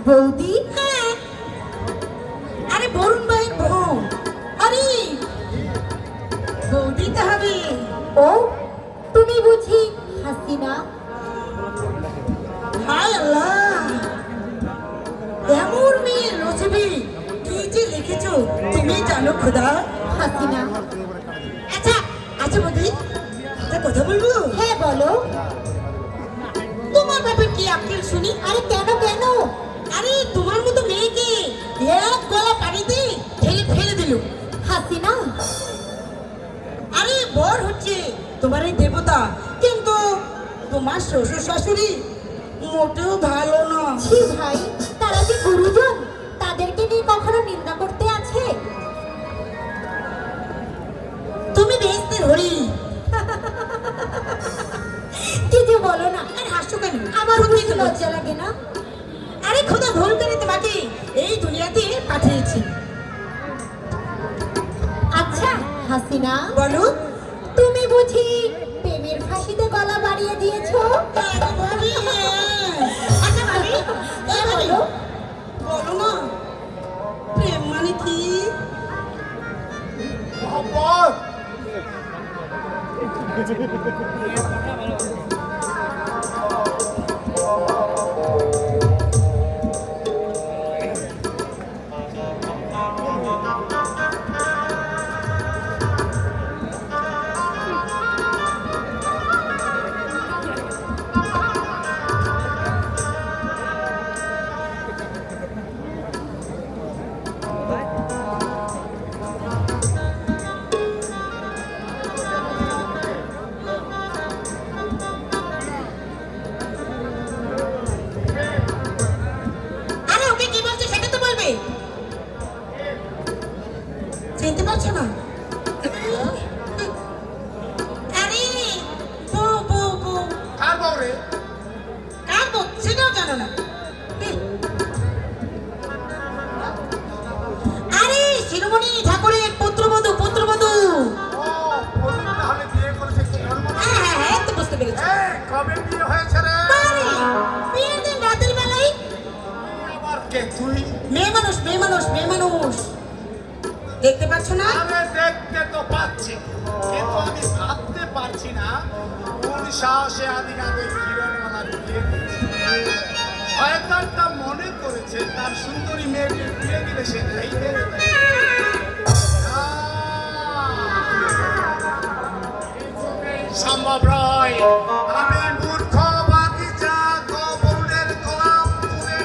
বৌদি, হ্যাঁ, আরে বরুণ ভাই বউ, আরে বৌদি তো হবে। ও তুমি বুঝি হাসিনা? হায় আল্লাহ, এমন মেয়ে রচবি কি যে লিখেছো তুমি জানো খোদা। হাসিনা, আচ্ছা আচ্ছা বৌদি, একটা কথা বলবো? হ্যাঁ বলো। তোমার বাপের কি আক্কেল শুনি? আরে কেন কেন? আরে তোমার মতো মেয়েকে এক গলা পানিতে ঢেলে ফেলে দিল। হাসিনা, আরে বর হচ্ছে তোমার এই দেবতা, কিন্তু তোমার শ্বশুর শাশুড়ি মোটেও ভালো না। ছি ভাই, তারা যে গুরুজন, তাদেরকে নিয়ে কখনো নিন্দা করতে আছে? তুমি বেহেশতের হরি। কি যে বলো না, আরে হাসছো কেন? আমার সত্যি বুঝতে তো লজ্জা লাগে না? আরে খোদা ভুল করে তোমাকে এই দুনিয়াতে পাঠিয়েছি। আচ্ছা হাসিনা, বলো। তুমি বুঝি প্রেমের ফাঁসিতে গলা বাড়িয়ে দিয়েছো? একবারে। আচ্ছা ভাবি, এ ভাবি, বলো। বলো না প্রেম মানে কি? মোহাম্মদ, আরে ওকে কি বলছে সেটা তো বলবে। চিনতে পারছো না? আরে বউ বউ বউ, কার বউ রে? কার বউ সেটাও জানো না? আরে শিরোমণি ঠাকুরের পুত্রবধূ পুত্রবধূ। ও, বলুন তাহলে বিয়ে করেছে কিরণমণি? হ্যাঁ হ্যাঁ হ্যাঁ, তো বুঝতে পেরেছি। এই, কবে বিয়ে হয়েছে রে? আরে বিয়ের দিন রাতের বেলায়। আবার কে তুই? মেয়ে মানুষ মেয়ে মানুষ মেয়ে মানুষ, দেখতে পাচ্ছ না? আমি দেখতে তো পাচ্ছি, কিন্তু আমি ভাবতে পারছি না কোন সাহসে আদিনাথের কিরণমালা বিয়ে দিয়েছে। শয়তানটা মনে করেছে তার সুন্দরী মেয়েকে বিয়ে দিলে সে খাইবে। সম্ভব নয়। আমি মূর্খ বাগিচা কবরের গোলাম তুলে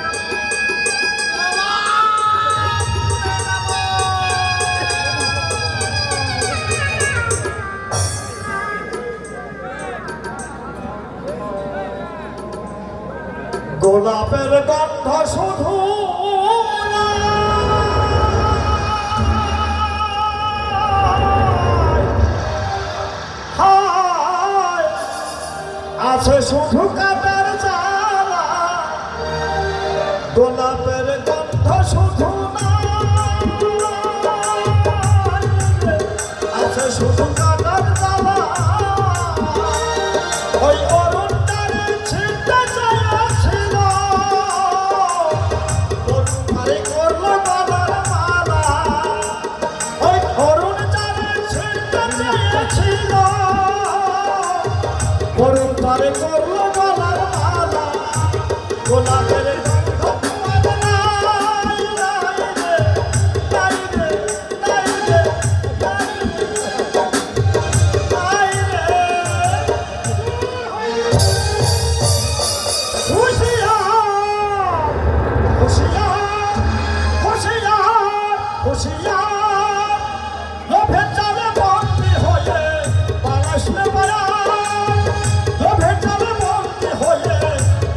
গোলাপের গন্ধ শুধু আছে শুধু কাটার জ্বালা, গোলাপের গন্ধ শুধু আছে শুধু কাটার জ্বালা। ওই অরুণটারে ছিঁড়তে চেয়েছিল, অরুণটারে করলো গলার মালা। ওই অরুণটারে ছিঁড়তে চেয়েছিল, অরুণ তারে করলো গলার মালা। গোলাপের গন্ধ নাই, নাই রে, নাই রে, নাই রে, নাই রে। হুঁশিয়ার, হুঁশিয়ার, হুঁশিয়ার, হুঁশিয়ার, লোভের জালে বন্দী হয়ে পালাস না বাড়া। লোভের জালে বন্দী হয়ে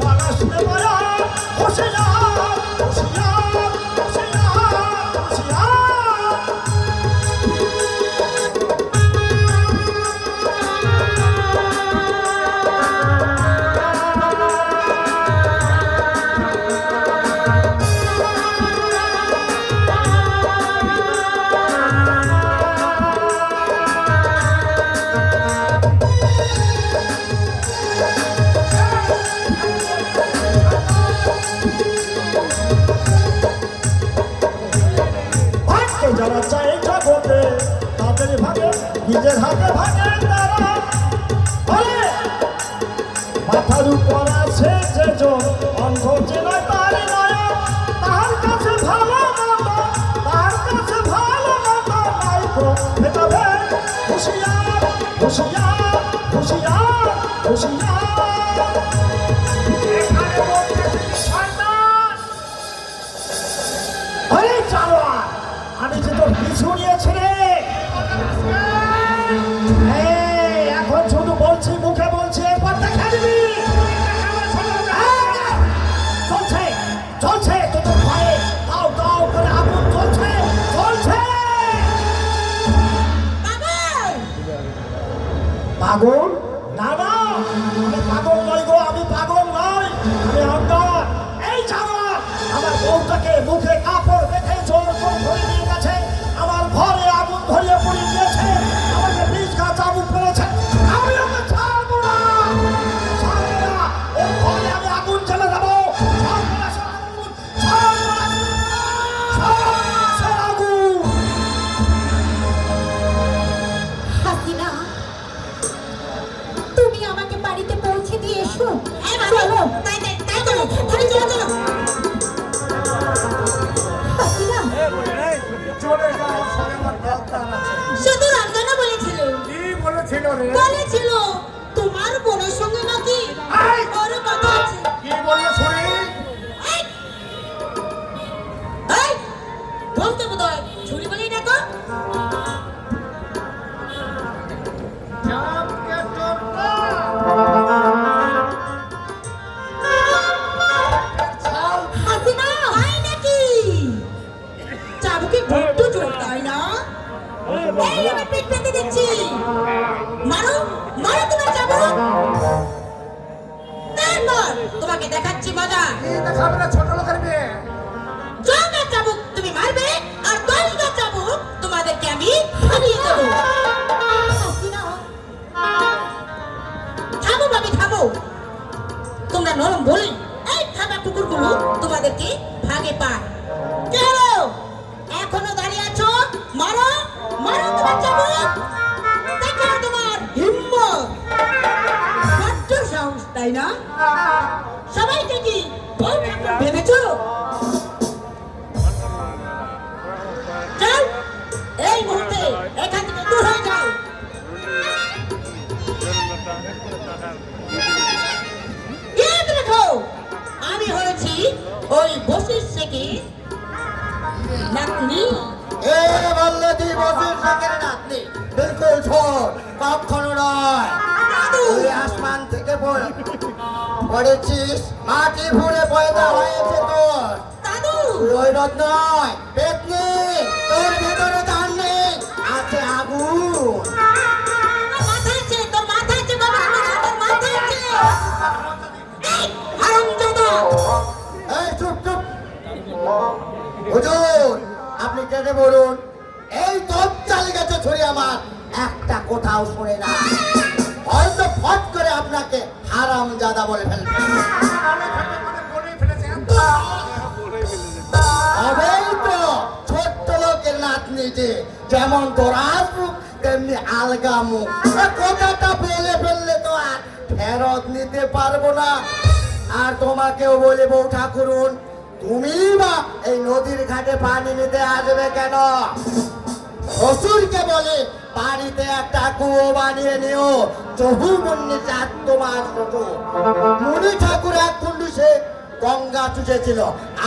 পালাস না বাড়া। নিজের হাতে ভাগে তারা বলে মাথার উপর আছে যে জন অন্ধ যে নয় তার নয় তার কাছে ভালো মন্দ তার কাছে ভালো মন্দ নাই তো ভেতরে হুঁশিয়ার হুঁশিয়ার হুঁশিয়ার হুঁশিয়ার এখানে বলতেছি শয়তান আরে চালোয়ার আমি যে তোর পিছু নিয়েছি রে এই, এখন শুধু বলছি মুখে বলছি এরপর দেখা দিবি চলছে চলছে তোর ভয়ে দাও দাও করে আগুন চলছে চলছে পাগল না না আমি পাগল নই গো আমি পাগল নই আমি অন্ধকার এই জানোয়ার আমার বউটাকে মুখে কাপড় বেঁধে জোর করে ধরে নিয়ে গেছে আমার ঘরে আগুন ধরিয়ে পড়ে দিয়েছে আমাকে বীজ গাছ আগুন ফেলেছে আমি ওকে ছাড়বো না ছাড়বো না ওর ঘরে আমি আগুন জ্বেলে দেবো ছাড়বো না সে আগুন ছাড়বো না সে আগুন হাসিনা, তুমি আমাকে বাড়িতে পৌঁছে দিয়ে এসো। চলো। হাসিনা, চলে যাওয়ার পরে আমার দরকার আছে শুধু রমজানা বলেছিল কি বলেছিল রে বলেছিল তোমার বোনের সঙ্গে নাকি এই! বড় কথা আছে। কি বললো শুনি এই! এই! বলতে বোধহয় ছুরি বলেই ডাকো। জামকে তোরটা হাসিনা, তাই নাকি? চাবুকে বড্ড জোর, তাই না? এই আমি পেট পেতে দিচ্ছি। মারো, মারো তোমার চাবুক। তারপর তোমাকে দেখাচ্ছি মজা। কি দেখাবে না ছোট লোকের মেয়ে জঙ্গা চাবুক তুমি মারবে, আর দশটা চাবুক তোমাদেরকে আমি হারিয়ে দেবো। হাসিনা, থামো ভাবি, থামো। তোমরা নরম বলি এই থাকা কুকুরগুলো তোমাদেরকে ভাগে পায়। চলো, এখনো দাঁড়িয়ে আছো, মারো মারো তোমার চাবুক। দেখো তোমার হিম্মত, বড্ড সাহস, তাই না? সবাইকে কি বউ ঠাকুর ভেবেছো? চল, এই মুহূর্তে এখান থেকে দূর হয়ে যাও। ইয়াদ রেখো, আমি হয়েছি ওই বসির থেকে নাতনি। এ বললে দি বসির শেখের নাতনি বিলকুল ছোট কখনো নয় তুই আসমান থেকে পড়েছিস মাটি ভরে পয়দা হয়েছে তোর দাদু, তুই ওই রথ নয় পেতনি তোর ভেতরে দান নেই আছে আগুন তোর মাথা আছে, তোর মাথা আছে বাবা, তোর মাথা আছে। এই হারামজাদা, এই চুপ চুপ হুজুর আপনি কেটে বলুন এই তোর চালে গেছে ছড়ি আমার একটা কোথাও শুনে না হয়তো ফট করে আপনাকে হারামজাদা বলে ফেলবে বলেই ফেলেছে হবেই তো ছোট্ট লোকের নাতনি যে যেমন তোর মুখ তেমনি আলগা মুখ কথাটা ফেলে ফেললে তো আর ফেরত নিতে পারবো না আর তোমাকেও বলে বউ ঠাকুরুন তুমি বা এই নদীর ঘাটে পানি নিতে আসবে কেন শ্বশুরকে বলে বাড়িতে একটা কুয়ো বানিয়ে নিও চহু মুন্নি চাঁদ তোমার শ্বশুর মুনি ঠাকুর এক কুণ্ডুসে গঙ্গা চুষেছিল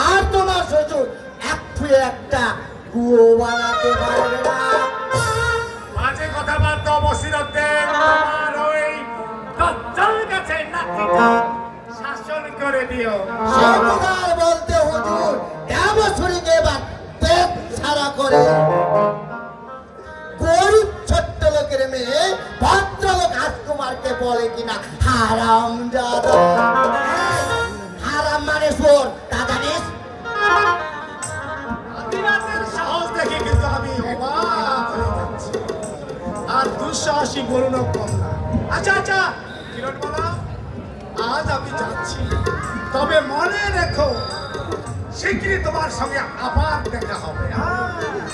আর তোমার শ্বশুর এক ফুয়ে একটা কুয়ো বানাতে পারবে না মাঝে কথা বার্তা বসিরতের আমার ওই দজ্জাল কাছে নাতিটা শাসন করে দিও সে প্রকার বলতে হুজুর দেবছুরিকে এবার পেট ছাড়া করে গরিব ছোট্ট লোকের মেয়ে ভদ্রলোক রাজকুমারকে বলে কিনা হারাম জাদা হারাম মানে সোর তা জানিস আদিনাথের সাহস দেখে কিন্তু আমি অবাক হয়ে যাচ্ছি আর দুঃসাহসী গরুণও কম না আচ্ছা আচ্ছা কিরণমালা আজ আমি যাচ্ছি তবে মনে রেখো শিগগিরই তোমার সঙ্গে আবার দেখা হবে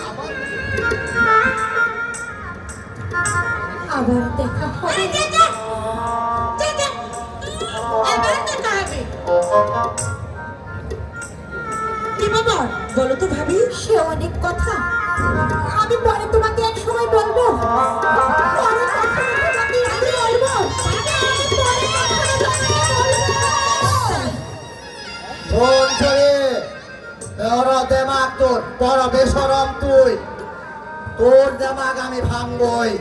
আবার আবার দেখা হবে। আরে যা যা যা যা আবার দেখা হবে। কি ব্যাপার বলো তো ভাবি? সে অনেক কথা আমি পরে তোমাকে এক সময় বলবো। পরে কখনো তোমাকে আমি বলবো। আমি পরে কখনো তোমাকে বলবো। শোন ছেলে, ওরা দেমাগ তোর বড় বেসরম তুই, তোর দেমাগ আমি ভাঙবই।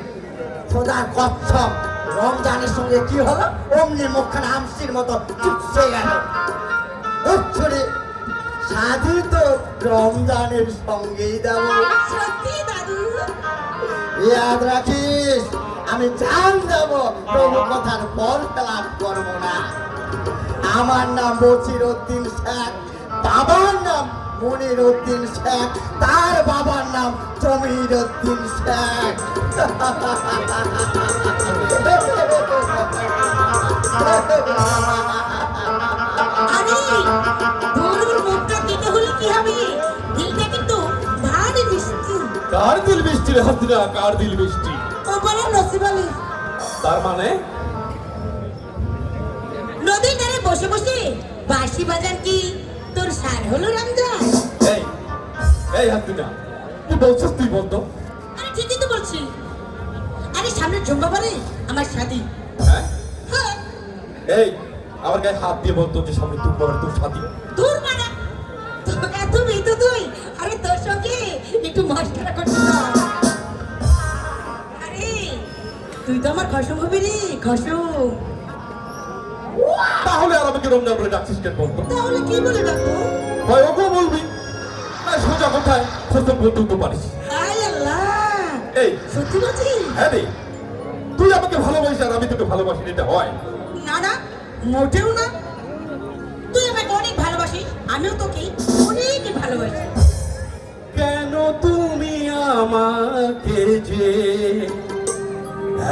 সোজা কচ্ছপ রমজানের সঙ্গে কি হলো, অমনি মুখখানা আমসির মতো চুপসে গেল। ছড়ি সাধু তো রমজানের সঙ্গেই দেব। সত্যি দাদু? ইয়াদ রাখিস, আমি জান দেব, প্রভু কথার পর খেলাপ করবো না। আমার নাম বসির উদ্দিন শেখ, বাবার নাম মনির উদ্দিন শেখ, তার বাবার নাম জমির উদ্দিন শেখ। আরে গরুর মুখটা দিতে হলে কি হবে? দিলটা কিন্তু ভারী মিষ্টি। কার দিল মিষ্টি রে হাসিনা, কার দিল মিষ্টি? ওপরে নসিব আলী তার মানে নদীর ধারে বসে বসে বাঁশি বাজান কি তোর সার হলো রমজান? এই এই হাসিনা, কি বলছিস তুই বলতো? আরে ঠিকই তো বলছি। আরে সামনে জুম্বাবারে আমার শাদি। হ্যাঁ হ্যাঁ এই আমার গায়ে হাত দিয়ে বলতো যে সামনে তুই বড় তোর সাথী। দূর মারা তোকে এত মৃত্যু তুই। আরে তোর সঙ্গে একটু মস্করা করছিলাম। আরে তুই তো আমার খসম হবি রে, খসম। তাহলে আর আমাকে রমজান করে ডাকছিস কেন বলতো? তাহলে কি বলে ডাকবো? ভাই ওকে বলবি না, সোজা কোথায় সত্য বলতে তো পারিস। আয় আল্লাহ, এই সত্যি বলছি? হ্যাঁ রে, তুই আমাকে ভালোবাসিস আর আমি তোকে ভালোবাসি, এটা হয়? না না, মোটেও না। তুই আমাকে অনেক ভালোবাসিস, আমিও তোকে অনেক ভালোবাসি। কেন তুমি আমাকে যে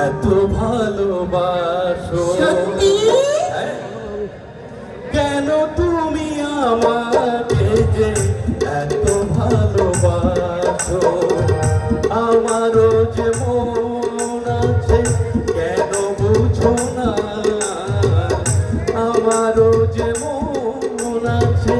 এত ভালোবাসো? সত্যি? হ্যাঁ? কেন তুমি আমাকে যে এত ভালোবাসো? আমারও যে মন আছে, কেন বুঝো না? আমারও যে মন আছে,